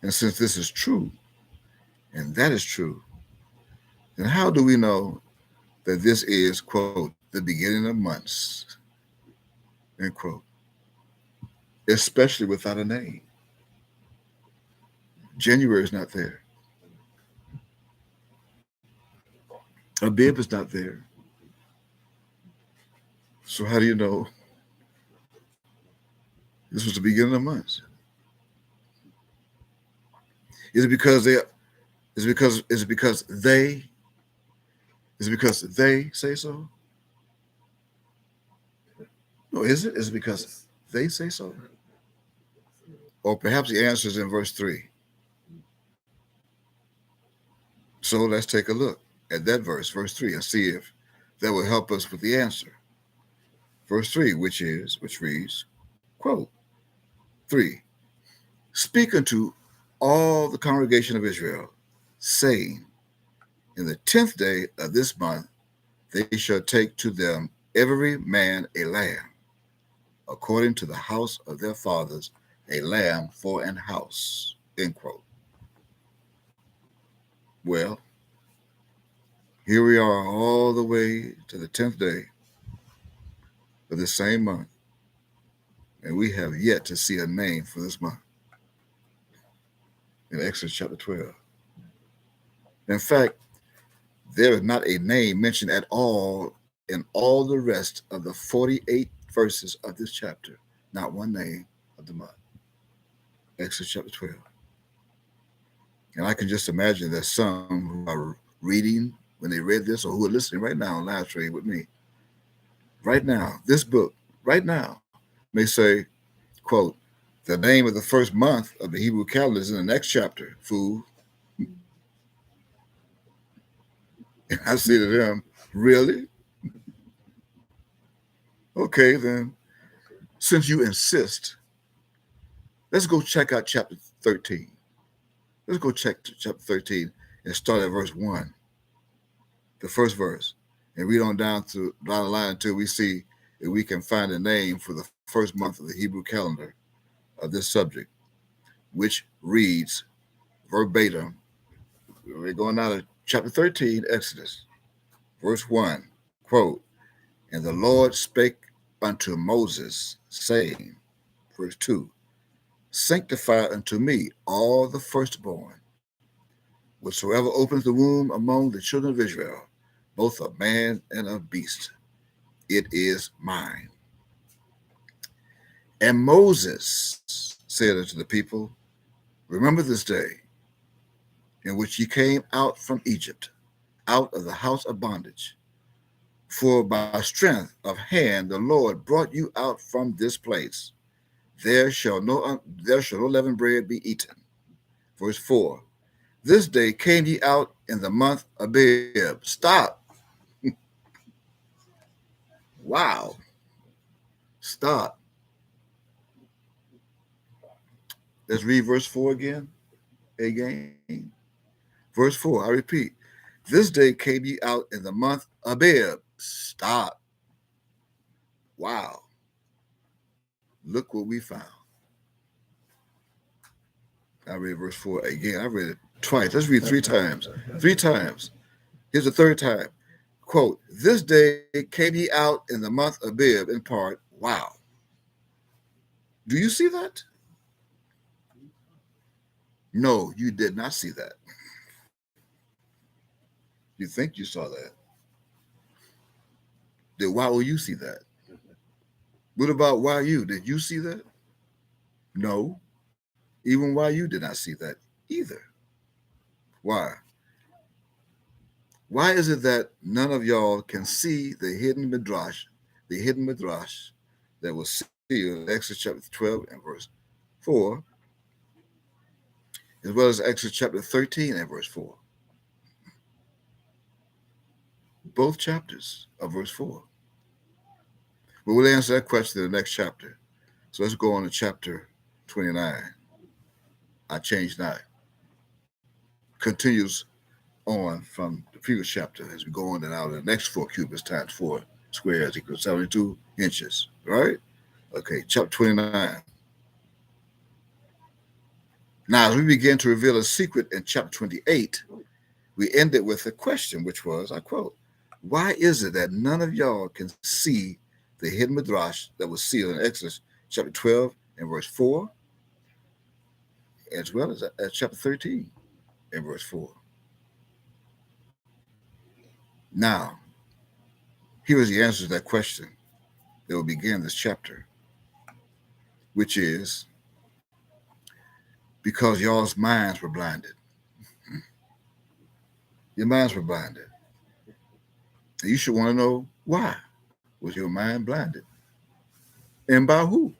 And since this is true, and that is true, And how do we know that this is, quote, the beginning of months, end quote, especially without a name? January is not there. Abib is not there. So how do you know this was the beginning of months? Is it because they? Is it because? Is it because they? Is it because they say so? No, is it? Is it because they say so? Or perhaps the answer is in verse 3. So let's take a look at that verse 3, and see if that will help us with the answer. Verse 3, which reads, quote, 3, speak unto all the congregation of Israel, saying, in the 10th day of this month, they shall take to them every man a lamb, according to the house of their fathers, a lamb for an house, end quote. Well, here we are all the way to the 10th day of this same month, and we have yet to see a name for this month in Exodus chapter 12. In fact, there is not a name mentioned at all in all the rest of the 48 verses of this chapter. Not one name of the month. Exodus chapter 12. And I can just imagine that some who are reading when they read this, or who are listening right now on live stream with me, right now, this book, right now, may say, quote, the name of the first month of the Hebrew calendar is in the next chapter, fool. And I say to them, really? Okay, then, since you insist, let's go check out chapter 13. Let's go check chapter 13 and start at verse 1, the first verse, and read on down the line until we see if we can find a name for the first month of the Hebrew calendar of this subject, which reads verbatim. We're going out of chapter 13, Exodus, verse 1, quote, and the Lord spake unto Moses, saying, verse 2, sanctify unto me all the firstborn, whatsoever opens the womb among the children of Israel, both of man and of beast, it is mine. And Moses said unto the people, remember this day in which ye came out from Egypt, out of the house of bondage. For by strength of hand the Lord brought you out from this place. There shall no leavened bread be eaten. Verse 4, this day came ye out in the month Abib. Stop. Wow. Stop. Let's read verse 4 again. Verse 4, I repeat. This day came ye out in the month Abib. Stop. Wow. Look what we found. I read verse 4 again. I read it twice. Let's read 3 times. 3 times. Here's the third time. Quote, this day came ye out in the month Abib in part. Wow. Do you see that? No, you did not see that. You think you saw that. Did why will you see that? What about why you? Did you see that? No. Even why you did not see that either. Why? Why is it that none of y'all can see the hidden midrash that was sealed in Exodus chapter 12 and verse 4, as well as Exodus chapter 13 and verse 4? Both chapters of verse 4. But we'll answer that question in the next chapter. So let's go on to chapter 29. I changed 9. Continues on from the previous chapter as we go on and out. The next 4 cubits times 4 squares equals 72 inches. Right? Okay, chapter 29. Now, as we begin to reveal a secret in chapter 28, we ended with a question, which was, I quote, why is it that none of y'all can see the hidden midrash that was sealed in Exodus chapter 12 and verse 4, as well as chapter 13 and verse 4? Now, here is the answer to that question that will begin this chapter, which is because y'all's minds were blinded. Your minds were blinded. And you should want to know why was your mind blinded and by who?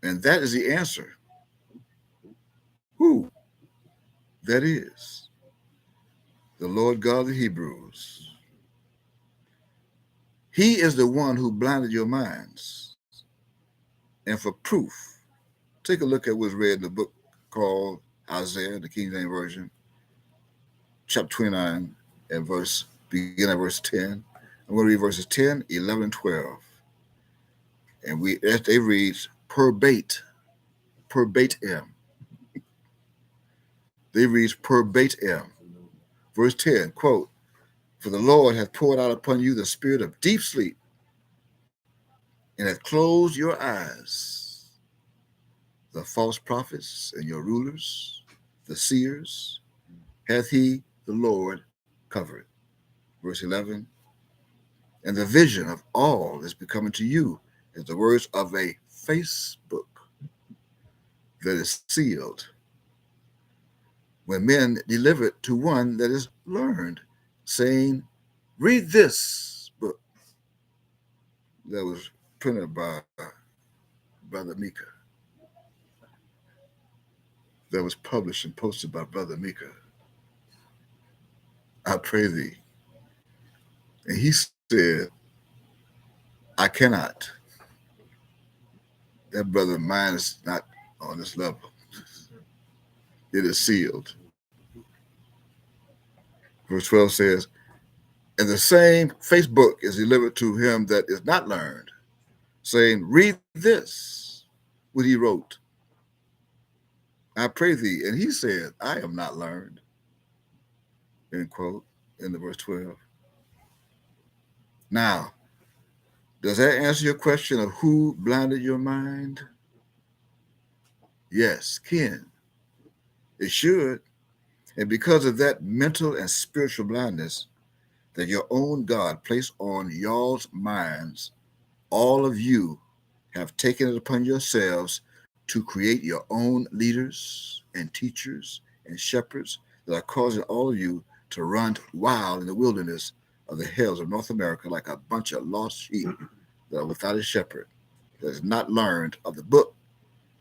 And that is the answer. Who? That is the Lord God of the Hebrews. He is the one who blinded your minds. And for proof, take a look at what's read in the book called Isaiah, the King James Version, chapter 29 and begin at verse 10. I'm going to read verses 10, 11, and 12. And they read verbatim. They read verbatim. Verse 10, quote, for the Lord hath poured out upon you the spirit of deep sleep and hath closed your eyes. The false prophets and your rulers, the seers, hath he, the Lord, covered. Verse 11, and the vision of all is becoming to you as the words of a Facebook that is sealed. When men deliver it to one that is learned, saying, read this book that was printed by Brother Mika, that was published and posted by Brother Mika. I pray thee. And he said, I cannot. That brother of mine is not on this level. It is sealed. Verse 12 says, and the same Facebook is delivered to him that is not learned, saying, read this, what he wrote. I pray thee. And he said, I am not learned. End quote, in the verse 12. Now, does that answer your question of who blinded your mind? Yes, Ken. It should. And because of that mental and spiritual blindness that your own God placed on y'all's minds, all of you have taken it upon yourselves to create your own leaders and teachers and shepherds that are causing all of you to run wild in the wilderness of the hills of North America like a bunch of lost sheep that are without a shepherd, that has not learned of the book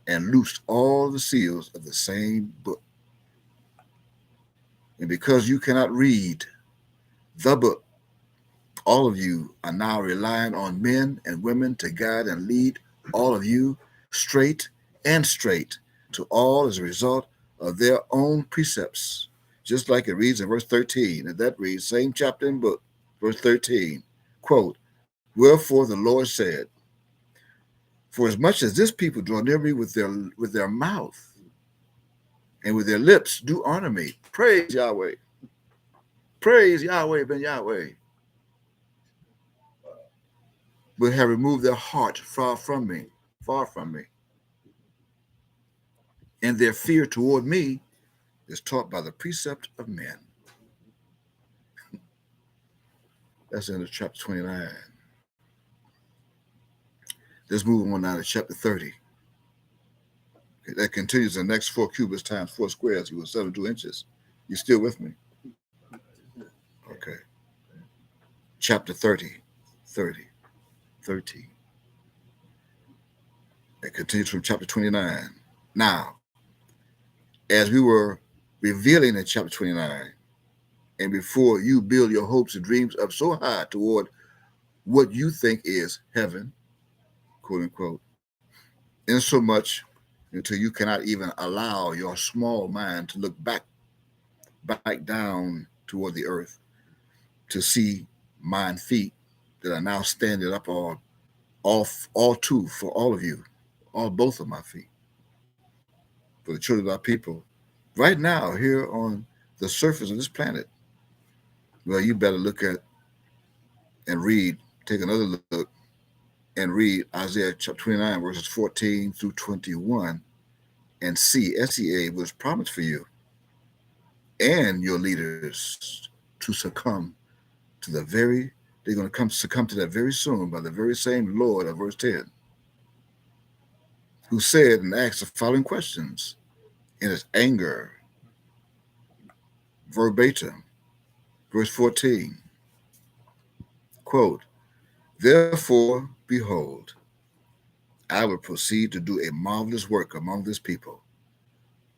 and loosed all the seals of the same book. And because you cannot read the book, all of you are now relying on men and women to guide and lead all of you straight to all as a result of their own precepts. Just like it reads in verse 13, and that reads, same chapter and book, verse 13, quote, wherefore the Lord said, for as much as this people draw near me with their mouth and with their lips do honor me, praise Yahweh, ben Yahweh, but have removed their heart far from me, and their fear toward me is taught by the precept of men. That's in chapter 29. Let's move on now to chapter 30. Okay, that continues the next 4 cubits times 4 squares equals 72 inches. You still with me? Okay. Chapter 30. 13. It continues from chapter 29. Now, as we were revealing in chapter 29, and before you build your hopes and dreams up so high toward what you think is heaven, quote unquote, in so much until you cannot even allow your small mind to look back down toward the earth to see mine feet that are now standing up all two for all of you, both of my feet, for the children of our people, right now here on the surface of this planet. Well, you better look at and read, take another look and read Isaiah chapter 29, verses 14 through 21, and see SEA was promised for you and your leaders to succumb to the very, they're going to come succumb to that very soon by the very same Lord of verse 10, who said and asked the following questions in his anger, verbatim, verse 14, quote, therefore, behold, I will proceed to do a marvelous work among this people,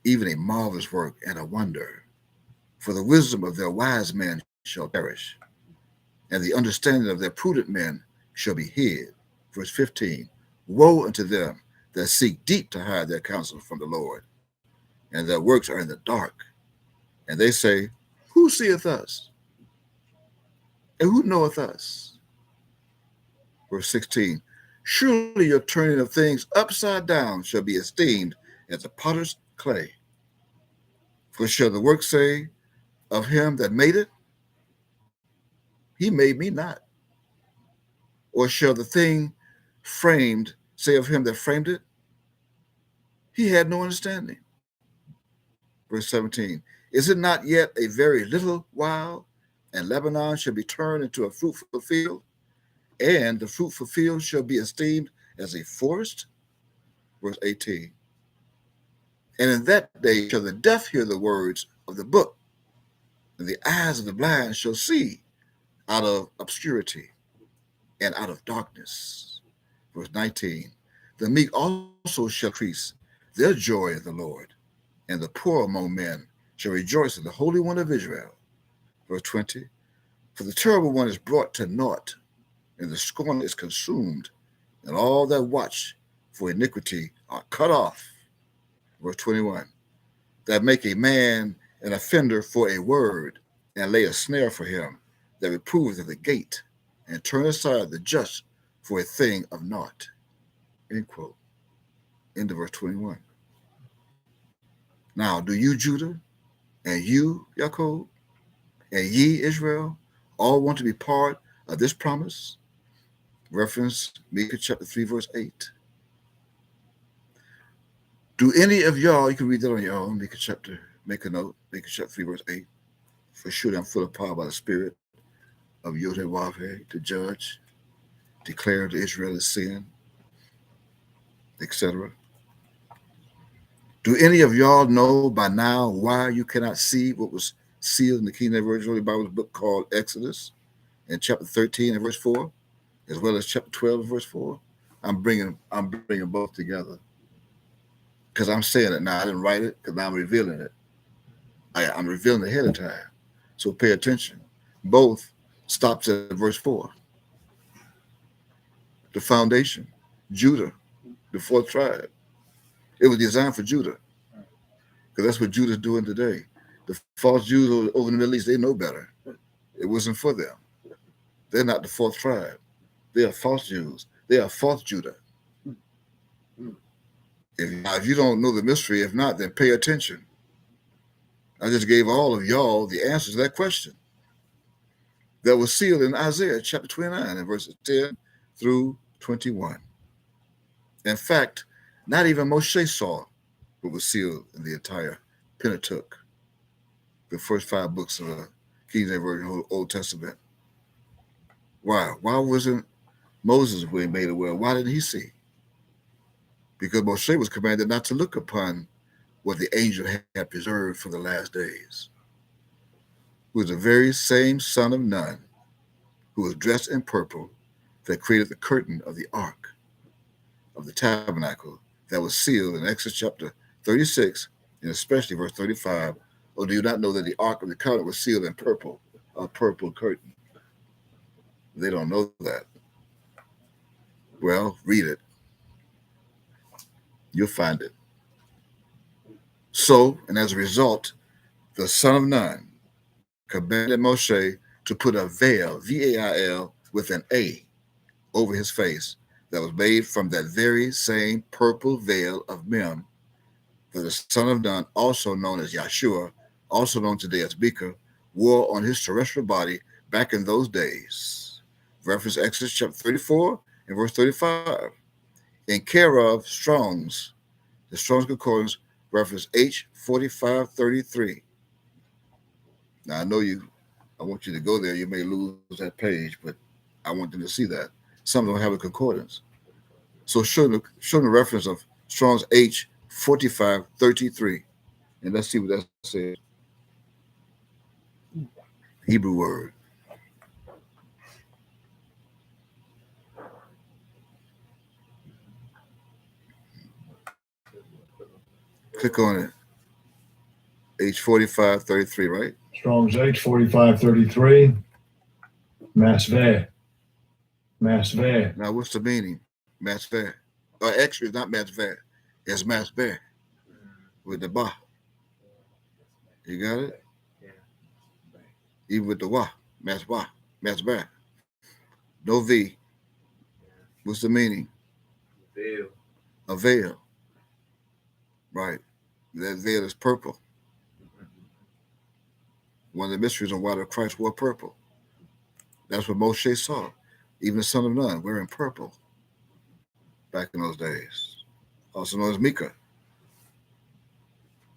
even a marvelous work and a wonder. For the wisdom of their wise men shall perish, and the understanding of their prudent men shall be hid. Verse 15, woe unto them that seek deep to hide their counsel from the Lord, and their works are in the dark. And they say, who seeth us? And who knoweth us? Verse 16, surely your turning of things upside down shall be esteemed as the potter's clay. For shall the work say of him that made it, he made me not? Or shall the thing framed say of him that framed it, he had no understanding? Verse 17, is it not yet a very little while, and Lebanon shall be turned into a fruitful field, and the fruitful field shall be esteemed as a forest? Verse 18, and in that day shall the deaf hear the words of the book, and the eyes of the blind shall see out of obscurity and out of darkness. Verse 19, the meek also shall increase their joy in the Lord, and the poor among men shall rejoice in the Holy One of Israel. Verse 20, for the terrible one is brought to naught, and the scorner is consumed, and all that watch for iniquity are cut off. Verse 21, that make a man an offender for a word, and lay a snare for him that reproveth at the gate, and turn aside the just for a thing of naught. End quote. End of verse 21. Now, do you, Judah, and you, Yaakov, and ye, Israel, all want to be part of this promise? Reference Micah chapter 3, verse 8. Do any of y'all, you can read that on your own, make a note, Micah chapter 3, verse 8. For surely I'm full of power by the Spirit of Yod-Heh-Wav-Heh to judge, declare to Israel his sin, etc. Do any of y'all know by now why you cannot see what was sealed in the King James Version Holy Bible book called Exodus in chapter 13 and verse 4, as well as chapter 12 and verse 4? I'm bringing both together because I'm saying it now. I didn't write it because now I'm revealing it. I'm revealing it ahead of time. So pay attention. Both stops at verse 4. The foundation, Judah, the fourth tribe. It was designed for Judah because that's what Judah's doing today. The false Jews over in the Middle East, they know better. It wasn't for them. They're not the fourth tribe. They are false Jews. They are false Judah. If you don't know the mystery, if not, then pay attention. I just gave all of y'all the answers to that question that was sealed in Isaiah chapter 29 and verses 10 through 21. In fact, not even Moshe saw what was sealed in the entire Pentateuch, the first 5 books of the King James Version Old Testament. Why? Why wasn't Moses when he made it well? Why didn't he see? Because Moshe was commanded not to look upon what the angel had preserved for the last days, who was the very same son of Nun, who was dressed in purple, that created the curtain of the ark of the tabernacle that was sealed in Exodus chapter 36, and especially verse 35. Or do you not know that the ark of the covenant was sealed in purple, a purple curtain? They don't know that. Well, read it. You'll find it. So, and as a result, the son of Nun commanded Moshe to put a veil, V-A-I-L, with an A over his face that was made from that very same purple veil of Mem, that the son of Nun, also known as Yahshua, also known today as Micah, wore on his terrestrial body back in those days. Reference Exodus chapter 34 and verse 35. In care of Strong's, the Strong's Concordance, reference H4533. Now I know I want you to go there. You may lose that page, but I want them to see that. Some don't have a concordance. So show them the reference of Strong's H4533. And let's see what that says. Hebrew word. Click on it. H4533, right? Strong's H4533. Masveh. Masveh. Now, what's the meaning? Masveh. Actually, it's not Masveh. It's Masveh with the ba. You got it? Even with the wa. Masvah. Masveh. No V. What's the meaning? Veil. A veil. Right. That veil is purple. One of the mysteries on why the Christ wore purple. That's what Moshe saw. Even the son of Nun wearing purple back in those days. Also known as Micah.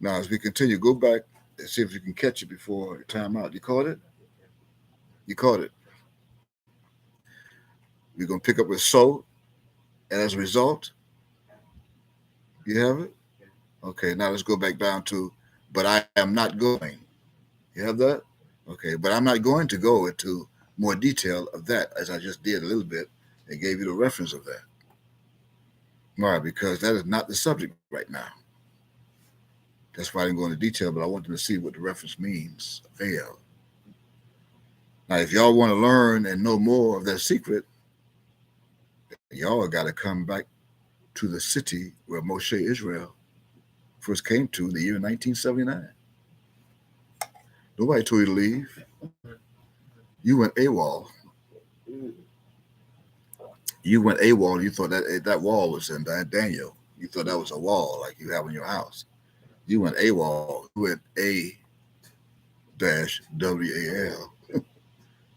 Now, as we continue, go back and see if you can catch it before time out. You caught it? You caught it. We're going to pick up with so, and as a result, you have it? Okay, now let's go back down to, but I am not going. You have that? Okay, but I'm not going to go into more detail of that, as I just did a little bit and gave you the reference of that. Why? Because that is not the subject right now. That's why I didn't go into detail, but I want them to see what the reference means, veil. Now, if y'all want to learn and know more of that secret, y'all got to come back to the city where Moshe Israel first came to in the year 1979. Nobody told you to leave. You went AWOL. You went AWOL. You thought that wall was in Daniel. You thought that was a wall like you have in your house. You went AWOL. You went A-WAL.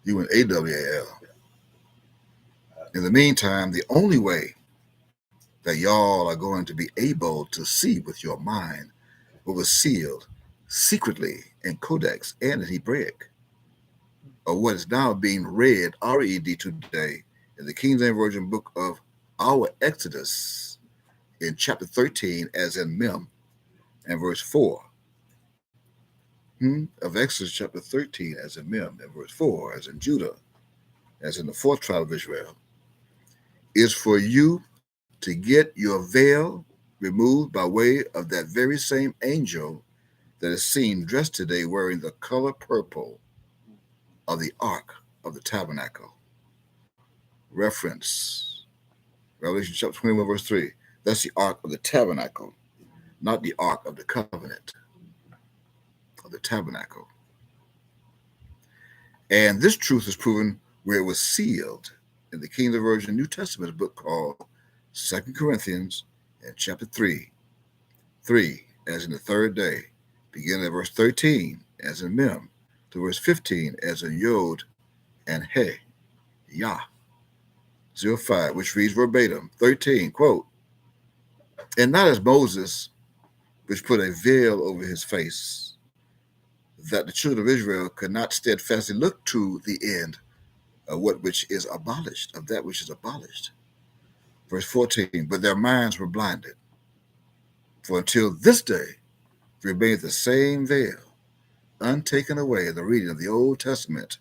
You went AWAL. In the meantime, the only way that y'all are going to be able to see with your mind what was sealed secretly in Codex and in Hebraic, or what is now being read, R-E-D, today in the King James Version book of our Exodus in chapter 13, as in Mem, and verse 4. Of Exodus chapter 13, as in Mem, and verse 4, as in Judah, as in the fourth tribe of Israel, is for you to get your veil removed by way of that very same angel that is seen dressed today wearing the color purple of the ark of the tabernacle. Reference Revelation chapter 21, verse 3. That's the ark of the tabernacle, not the ark of the covenant, of the tabernacle. And this truth is proven where it was sealed in the King James Version New Testament book called 2 Corinthians and chapter 3, as in the third day, beginning at verse 13, as in Mem, to verse 15, as in Yod and He, Yah, 05, which reads verbatim, 13, quote, and not as Moses, which put a veil over his face, that the children of Israel could not steadfastly look to the end of what which is abolished, of that which is abolished. Verse 14, but their minds were blinded. For until this day remaineth the same veil, untaken away in the reading of the Old Testament,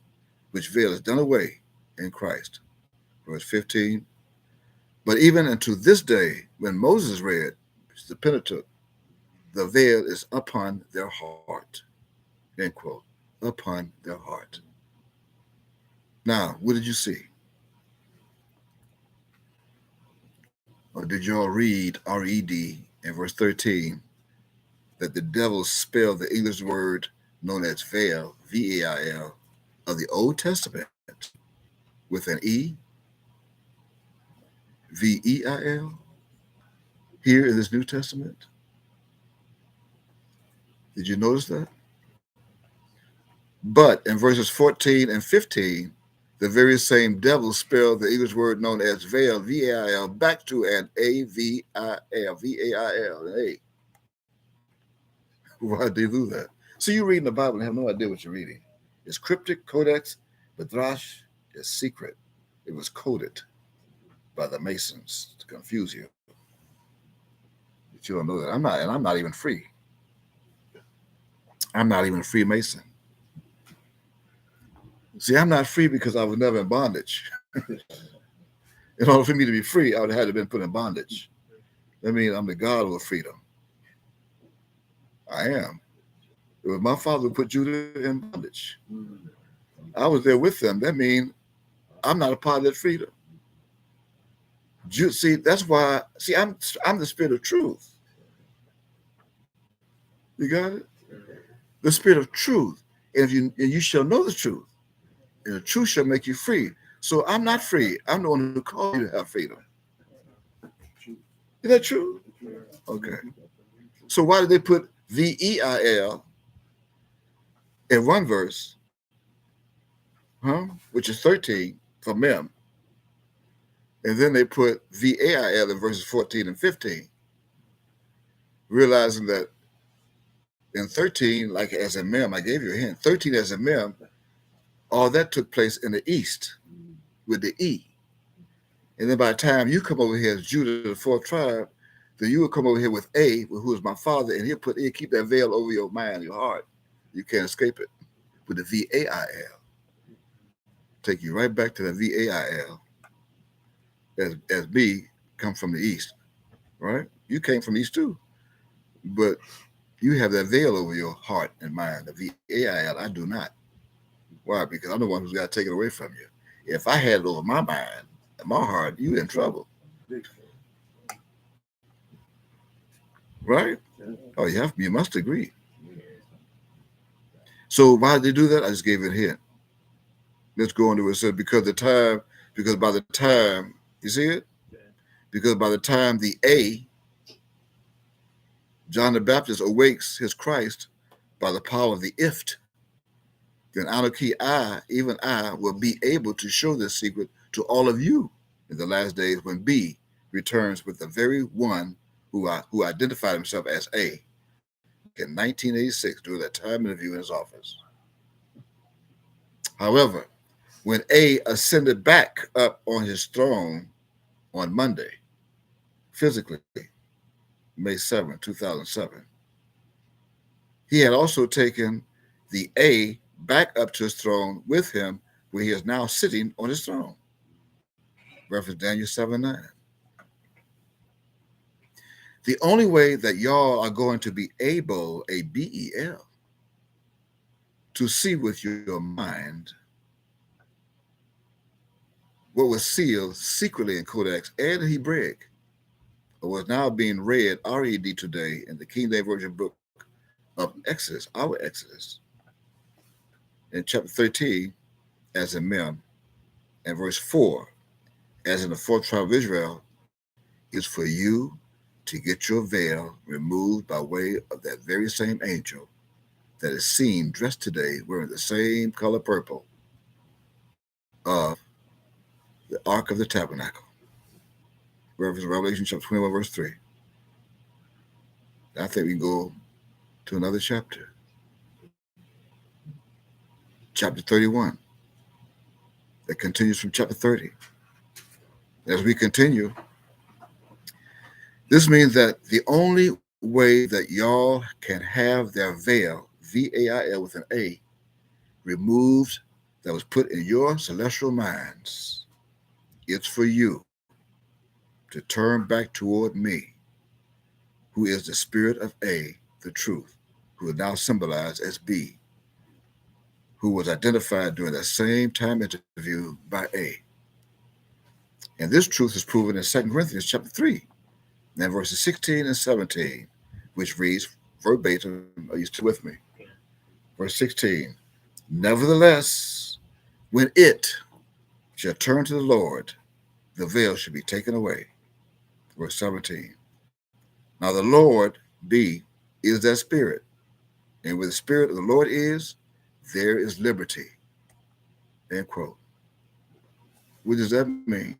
which veil is done away in Christ. Verse 15, but even unto this day, when Moses read the Pentateuch, the veil is upon their heart. End quote. Upon their heart. Now, what did you see? Or did y'all read R-E-D in verse 13 that the devil spelled the English word known as veil, V-A-I-L, of the Old Testament with an E, V-E-I-L, here in this New Testament? Did you notice that? But in verses 14 and 15, the very same devil spelled the English word known as veil, V-A-I-L, back to an A-V-I-L, V-A-I-L, an A. Why did they do that? So you're reading the Bible and have no idea what you're reading. It's cryptic, codex, Midrash is secret. It was coded by the Masons to confuse you. But you don't know that. I'm not even free. I'm not even a Freemason. See, I'm not free because I was never in bondage. In order for me to be free, I would have had to been put in bondage. That means I'm the God of freedom. I am. It was my father who put Judah in bondage. I was there with them. That means I'm not a part of that freedom. See, that's why. See, I'm the spirit of truth. You got it? The spirit of truth. And you shall know the truth, and the truth shall make you free. So I'm not free. I'm the one who called you to have freedom. Is that true? Okay. So why did they put VEIL in one verse, which is 13 for mem, and then they put VAIL in verses 14 and 15, realizing that in 13, like as a mem, I gave you a hint, 13 as a mem, all that took place in the east with the E. And then by the time you come over here as Judah, the fourth tribe, then you will come over here with A, who is my father, and he'll keep that veil over your mind, your heart. You can't escape it. With the VAIL. Take you right back to the VAIL as B come from the east, right? You came from the east too. But you have that veil over your heart and mind, the VAIL. I do not. Why? Because I'm the one who's got to take it away from you. If I had it over my mind and my heart, you in trouble. Right? Oh, you must agree. So why did they do that? I just gave it a hint. Let's go into it. It said because by the time, you see it? Because by the time the A, John the Baptist awakes his Christ by the power of the Ift, then Anoki, even I, will be able to show this secret to all of you in the last days when B returns with the very one who identified himself as A back in 1986 during that time interview in his office. However, when A ascended back up on his throne on Monday, physically, May 7, 2007, he had also taken the A back up to his throne with him, where he is now sitting on his throne. Reference Daniel 7:9. The only way that y'all are going to be able, a BEL, to see with your mind what was sealed secretly in Codex and Hebraic, or was now being read, RED today, in the King James Version book of Exodus, our Exodus, in chapter 13, as in Mem, and verse 4, as in the fourth tribe of Israel, is for you to get your veil removed by way of that very same angel that is seen dressed today wearing the same color purple of the Ark of the Tabernacle. Revelation chapter 21, verse 3. I think we can go to another chapter. Chapter 31. That continues from chapter 30. As we continue, this means that the only way that y'all can have their veil, VAIL with an A, removed that was put in your celestial minds, it's for you to turn back toward me, who is the spirit of A, the truth, who is now symbolized as B, who was identified during that same time interview by A. And this truth is proven in 2 Corinthians chapter 3, and verses 16 and 17, which reads verbatim, are you still with me? Verse 16, nevertheless, when it shall turn to the Lord, the veil should be taken away. Verse 17, now the Lord, B, is that spirit, and where the spirit of the Lord is, there is liberty. End quote. What does that mean?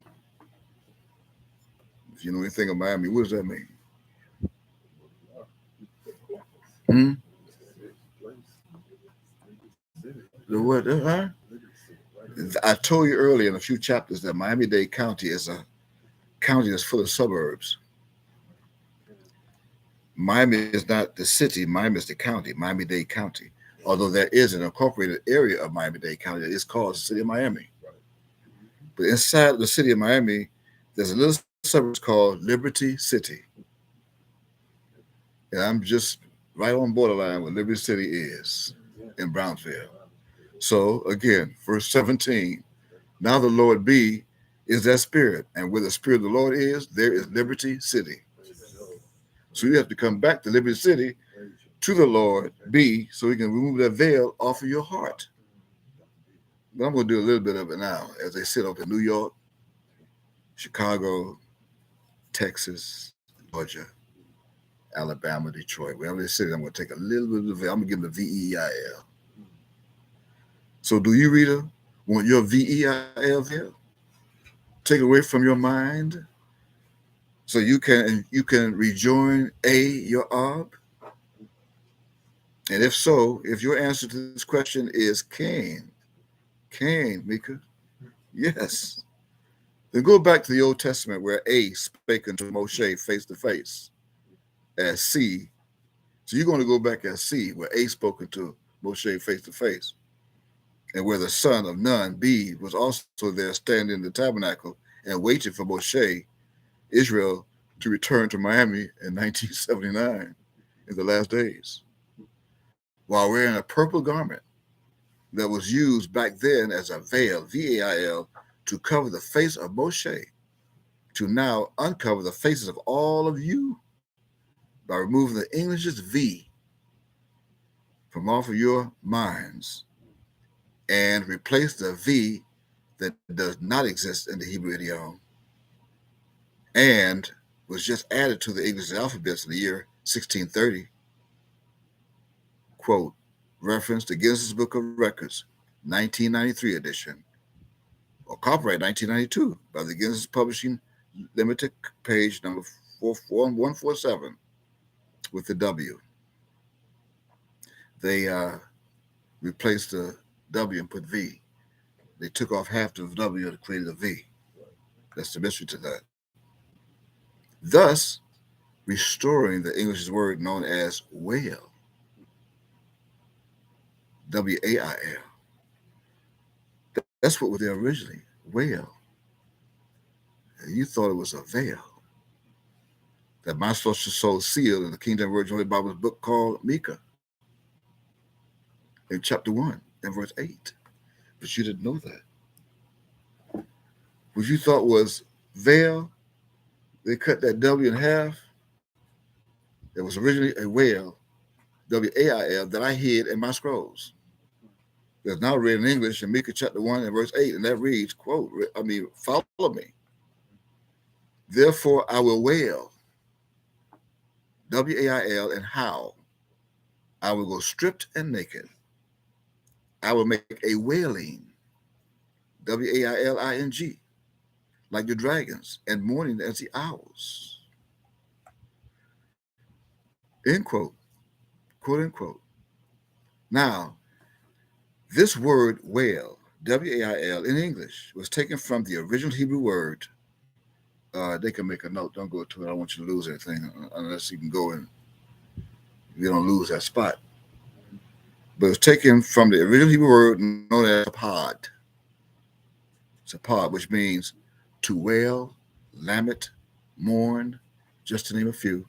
If you know anything about Miami, what does that mean? Hmm? The what? Huh? I told you earlier in a few chapters that Miami-Dade County is a county that's full of suburbs. Miami is not the city, Miami is the county, Miami-Dade County. Although there is an incorporated area of Miami-Dade County that is called the city of Miami. But inside the city of Miami, there's a little suburb called Liberty City. And I'm just right on borderline where Liberty City is in Brownsville. So again, verse 17, now the Lord be is that spirit. And where the spirit of the Lord is, there is Liberty City. So you have to come back to Liberty City to the Lord be so he can remove that veil off of your heart. But I'm going to do a little bit of it now as they sit up in New York, Chicago, Texas, Georgia, Alabama, Detroit. Wherever they sit, I'm going to take a little bit of the veil. I'm going to give them the VEIL. So do you, reader, want your VEIL veil? Take it away from your mind so you can rejoin your Ab? And if so, if your answer to this question is Cain, Mika, yes, then go back to the Old Testament where A spake unto Moshe face to face as C. So you're going to go back as C, where A spoke unto Moshe face to face, and where the son of Nun, B, was also there standing in the tabernacle and waiting for Moshe, Israel, to return to Miami in 1979 in the last days, while wearing a purple garment that was used back then as a veil, VAIL, to cover the face of Moshe, to now uncover the faces of all of you by removing the English's V from off of your minds and replace the V that does not exist in the Hebrew idiom and was just added to the English alphabets in the year 1630. Quote, reference the Guinness Book of Records, 1993 edition, or copyright 1992 by the Guinness Publishing Limited, page number 147 with the W. They replaced the W and put V. They took off half the W and created a V. That's the mystery to that. Thus, restoring the English word known as whale, W-A-I-L. That's what was there originally, whale. And you thought it was a veil that my social soul sealed in the King James Version Holy Bible's book called Micah in chapter 1 and verse 8. But you didn't know that. What you thought was veil, they cut that W in half. It was originally a whale, W-A-I-L, that I hid in my scrolls. That's now read in English in Micah chapter 1 and verse 8, and that reads, quote, follow me. Therefore I will wail, W-A-I-L, and howl. I will go stripped and naked. I will make a wailing, W-A-I-L-I-N-G, like the dragons, and mourning as the owls. End quote, quote unquote. Now, this word wail, W-A-I-L, in English, was taken from the original Hebrew word. They can make a note. Don't go to it. I don't want you to lose anything unless you can go and you don't lose that spot. But it's taken from the original Hebrew word known as sapad. Sapad, which means to wail, lament, mourn, just to name a few.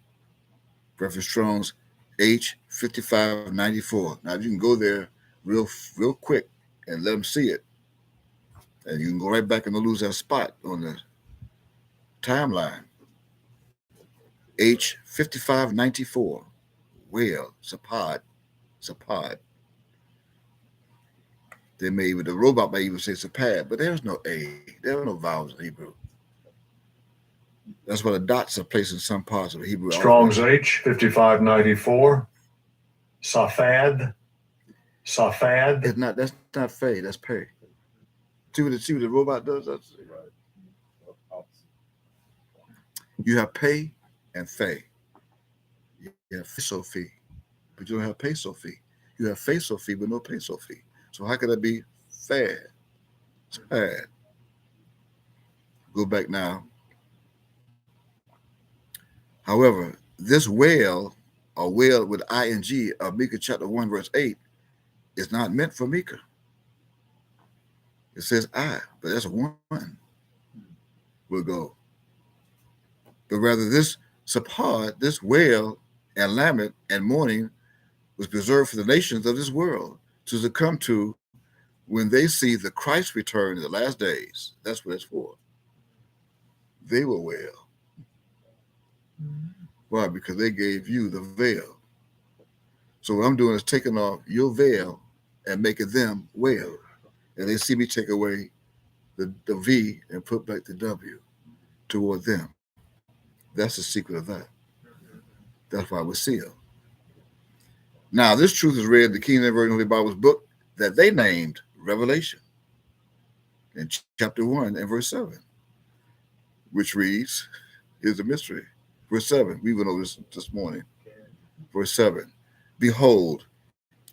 Reference Strong's H5594. Now, if you can go there real quick and let them see it, and you can go right back and lose that spot on the timeline. H5594. Whale, sapad. The robot may even say sapad, but there's no A. There are no vowels in Hebrew. That's why the dots are placed in some parts of the Hebrew Strong's alphabet. H, 5594. Safad. Safad. It's not. That's not Fay. That's Pay. See what the robot does. You have Pay and Fay. You have Faso fee, but you don't have Peso fee. You have Faso fee, but no Peso fee. So how could that be fair? It's bad. Go back now. However, this whale, or whale with ing of Micah chapter 1 verse 8, is not meant for Micah. It says I, but that's one will go. But rather this Sapad, this whale and Lamed and mourning was preserved for the nations of this world to succumb to when they see the Christ return in the last days. That's what it's for. They will wail. Why? Because they gave you the veil. So what I'm doing is taking off your veil and making them wail. And they see me take away the V and put back the W toward them. That's the secret of that. That's why we're sealed. Now, this truth is read in the King James Version of the Holy Bible's book that they named Revelation in chapter 1 and verse 7, which reads, here's the mystery. Verse 7, we went over this morning. Verse 7, behold,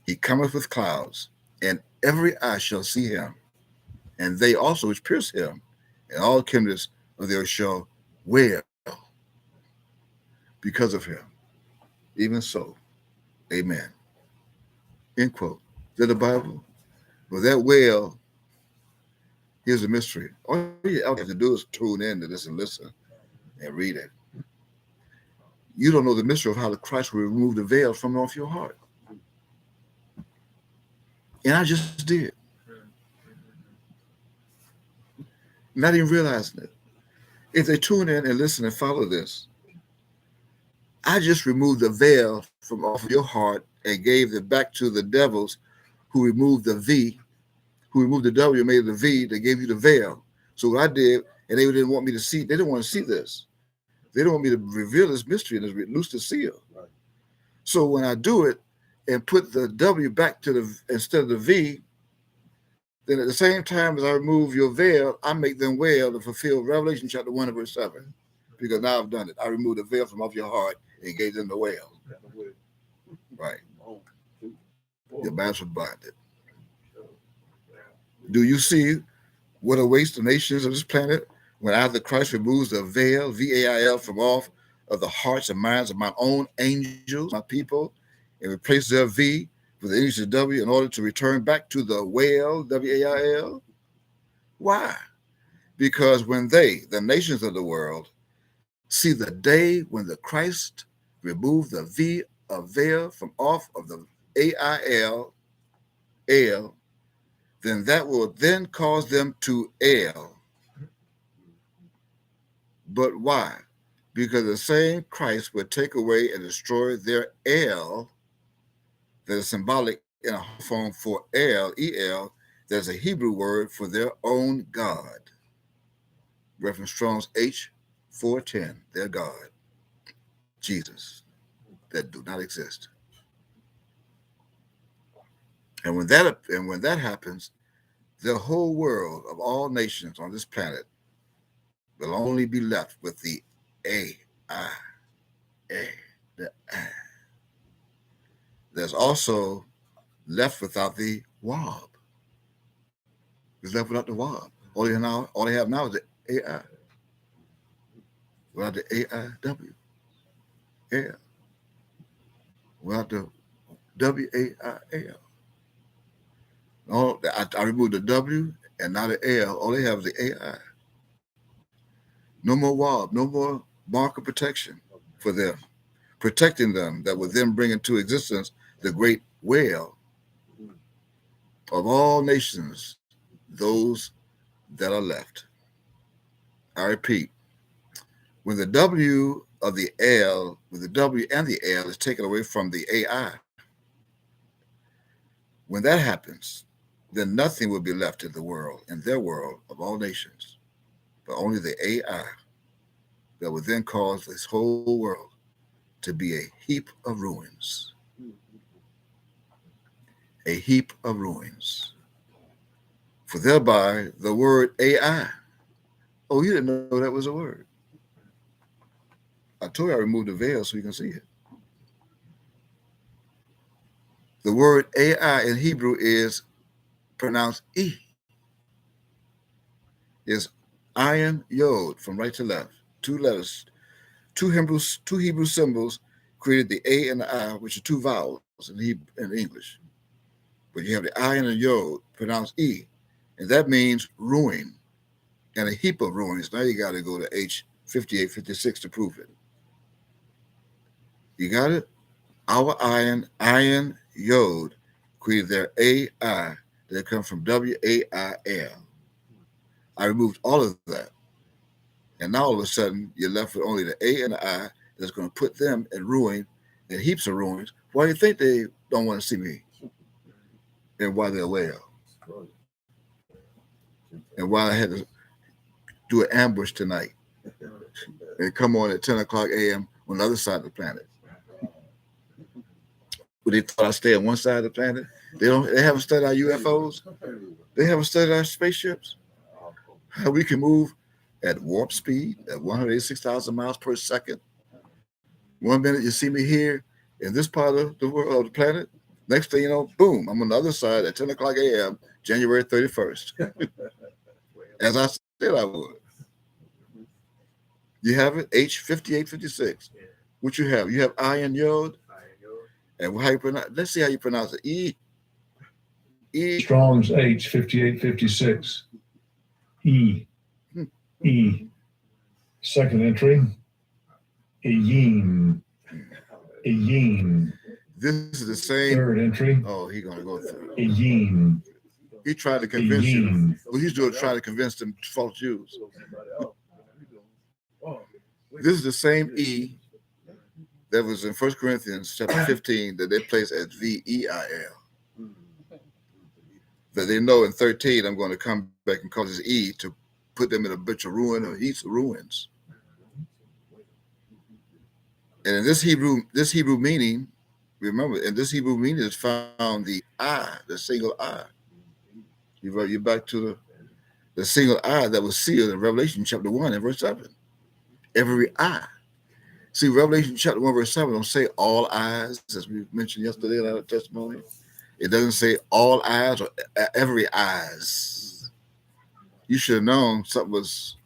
he cometh with clouds, and every eye shall see him, and they also which pierce him, and all kindreds of the earth shall wail because of him. Even so, amen. End quote. Is that the Bible? Well, that wail, here's the mystery. All you have to do is tune in to this and listen and read it. You don't know the mystery of how the Christ will remove the veil from off your heart. And I just did. Not even realizing it. If they tune in and listen and follow this, I just removed the veil from off of your heart and gave it back to the devils who removed the V, who removed the W and made the V. They gave you the veil. So what I did, and they didn't want me to see, they didn't want to see this. They don't want me to reveal this mystery and loose the seal. Right. So when I do it and put the W back to the instead of the V, then at the same time as I remove your veil, I make them wail to fulfill Revelation chapter 1 and verse 7. Because now I've done it. I removed the veil from off your heart and gave them the wail. Right. Your minds were blinded. Do you see what awaits the nations of this planet when after Christ removes the veil, V-A-I-L, from off of the hearts and minds of my own angels, my people, and replace their V with the initial W in order to return back to the wail, W-A-I-L? Why? Because when they, the nations of the world, see the day when the Christ removed the V of veil from off of the A-I-L, L, then that will then cause them to L. But why? Because the same Christ will take away and destroy their L that is symbolic in a form for L, E-L, there's a Hebrew word for their own God. Reference Strong's H 410, their God, Jesus, that do not exist. And when that happens, the whole world of all nations on this planet will only be left with the A, I, A, the I. There's also left without the WAB. It's left without the WAB. All they have now is the AI. Without the AIW. L. Without the WAIL. I removed the W and now the L. All they have is the AI. No more WAB, no more marker protection for them, protecting them that would then bring into existence the great whale of all nations, those that are left. I repeat, when the W of the L, when the W and the L is taken away from the AI, when that happens, then nothing will be left in the world, in their world of all nations, but only the AI that would then cause this whole world to be a heap of ruins. a heap of ruins. For thereby the word AI. Oh, you didn't know that was a word. I told you I removed the veil so you can see it. The word AI in Hebrew is pronounced E. Is iron yod from right to left. Two letters, two Hebrew symbols created the A and the I, which are two vowels in English. But you have the I and the yod pronounced E, and that means ruin and a heap of ruins. Now you got to go to H5856 to prove it. You got it? Our iron yod created their AI that come from WAIL. I removed all of that. And now all of a sudden, you're left with only the A and the I that's going to put them in ruin and heaps of ruins. Why do you think they don't want to see me? And why they're aware? And why I had to do an ambush tonight and come on at 10 o'clock a.m. on the other side of the planet. But they thought I stay on one side of the planet. They haven't studied our UFOs. They haven't studied our spaceships. How we can move at warp speed at 186,000 miles per second. 1 minute you see me here in this part of the world, of the planet. Next thing you know, boom, I'm on the other side at 10 o'clock a.m., January 31st. As I said I would. You have it, H5856. What you have? You have iron yod. And how you pronounce? Let's see how you pronounce it. E. Strong's H5856. E. E. Second entry. Yin. Yin. This is the same. Third entry. Oh, he's gonna go through. Yin. He tried to convince you. What he's doing, trying to convince them false Jews. This is the same E that was in 1 Corinthians chapter 15 that they place as VEIL. That they know in 13 I'm going to come back and call this E to put them in a bunch of ruin or heaps of ruins. And in this Hebrew meaning, remember, in this Hebrew meaning is found the I, the single I. You're back to the single I that was sealed in Revelation chapter 1 and verse 7. Every eye. See, Revelation chapter 1 verse 7 don't say all eyes, as we mentioned yesterday in our testimony. It doesn't say all eyes or every eyes. You should have known something was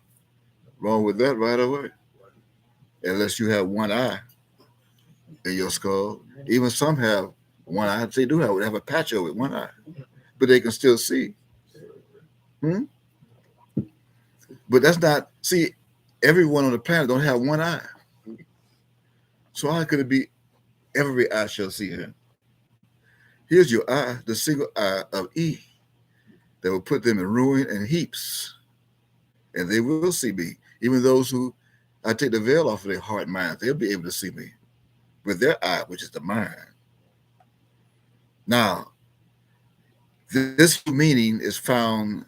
wrong with that right away. Unless you have one eye in your skull. Even some have one eye. They do have a patch over it, one eye. But they can still see. But that's not, see, everyone on the planet don't have one eye. So how could it be every eye shall see him? Here's your eye, the single eye of E, that will put them in ruin and heaps. And they will see me. Even those who I take the veil off of their heart and mind, they'll be able to see me with their eye, which is the mind. Now, this meaning is found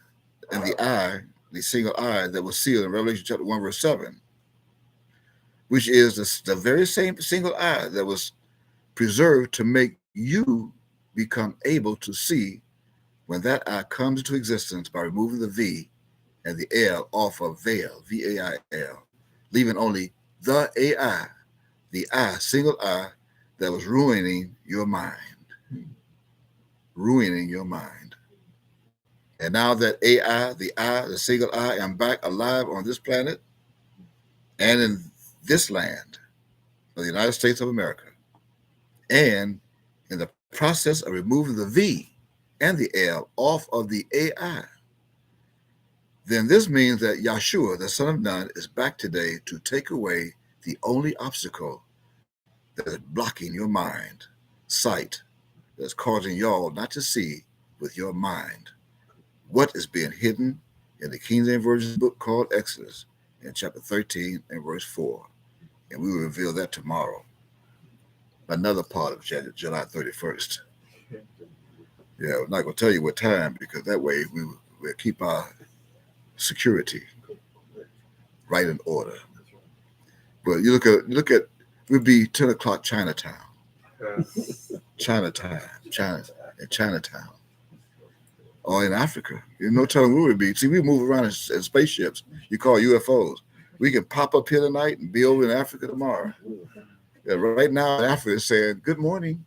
in the eye, the single eye that was sealed in Revelation chapter 1, verse 7, which is the very same single eye that was preserved to make you become able to see when that eye comes into existence by removing the V and the L off of veil, V-A-I-L, leaving only the AI, the eye, single eye that was ruining your mind. Ruining your mind. And now that AI, the single eye, am back alive on this planet and in this land of the United States of America, and in the process of removing the V and the L off of the AI, then this means that Yahshua, the Son of Nun, is back today to take away the only obstacle that is blocking your mind, sight, that's causing y'all not to see with your mind what is being hidden in the King James Version book called Exodus in chapter 13 and verse 4. And we will reveal that tomorrow. Another part of July 31st. Yeah, we're not going to tell you what time because that way we'll keep our security right in order. But you look at, we'll be 10 o'clock Chinatown. Chinatown, China. in Chinatown or in Africa. There's no telling where we'd be. See, we move around in spaceships. You call UFOs. We can pop up here tonight and be over in Africa tomorrow. Yeah, right now, Africa is saying, "Good morning."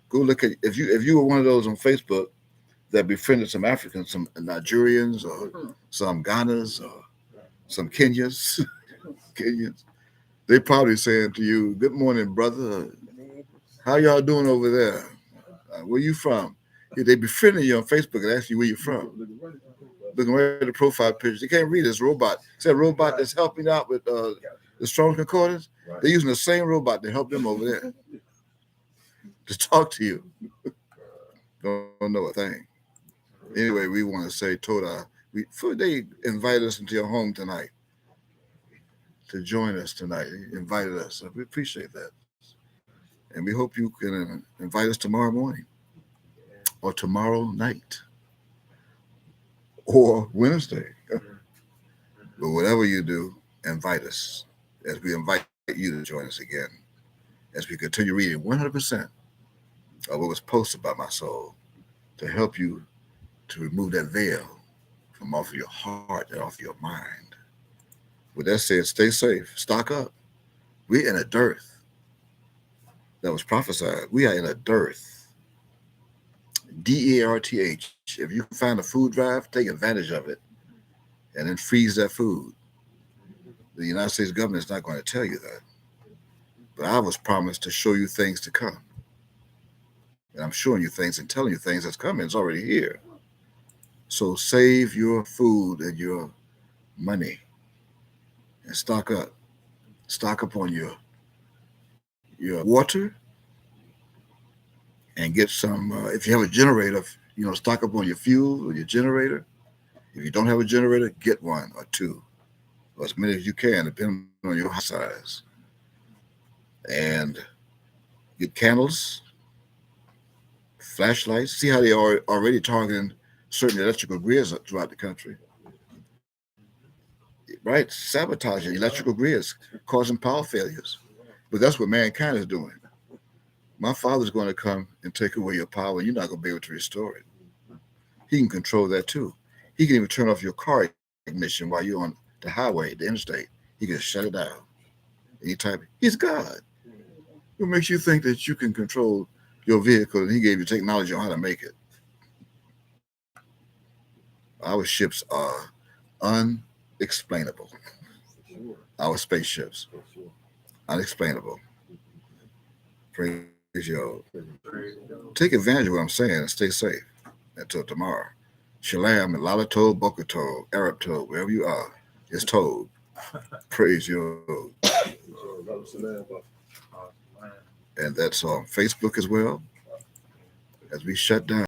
Go look at if you were one of those on Facebook that befriended some Africans, some Nigerians, or some Ghanas, or some Kenyans. Kenyans. They probably saying to you, "Good morning, brother. How y'all doing over there? Where you from?" Yeah, they befriending you on Facebook and ask you where you from. Looking right at the profile pictures. They can't read this robot. It's that robot that's helping out with the strong concordance. They're using the same robot to help them over there to talk to you. Don't know a thing. Anyway, we want to say, Toda, they invited us into your home tonight to join us tonight. They invited us. So we appreciate that. And we hope you can invite us tomorrow morning or tomorrow night or Wednesday. But whatever you do, invite us as we invite you to join us again as we continue reading 100% of what was posted by my soul to help you to remove that veil from off of your heart and off of your mind. With that said, stay safe, stock up. We're in a dearth that was prophesied. We are in a dearth. DEARTH. If you can find a food drive, take advantage of it and then freeze that food. The United States government is not going to tell you that. But I was promised to show you things to come. And I'm showing you things and telling you things that's coming. It's already here. So save your food and your money and stock up. Stock up on your water and get some. If you have a generator, stock up on your fuel or your generator. If you don't have a generator, get one or two, or as many as you can, depending on your house size. And get candles, flashlights. See how they are already targeting certain electrical grids throughout the country. Right? Sabotaging electrical grids, causing power failures. But that's what mankind is doing. My Father's going to come and take away your power, and you're not going to be able to restore it. He can control that too. He can even turn off your car ignition while you're on the highway, the interstate. He can shut it down. Anytime. He's God. What makes you think that you can control your vehicle and he gave you technology on how to make it? Our ships are unexplainable. Our spaceships. Unexplainable. Praise y'all. Take advantage of what I'm saying and stay safe until tomorrow. Shalom and Lalato, Bokato, Arab Toe, wherever you are, is told. Praise you. And that's on Facebook as well. As we shut down.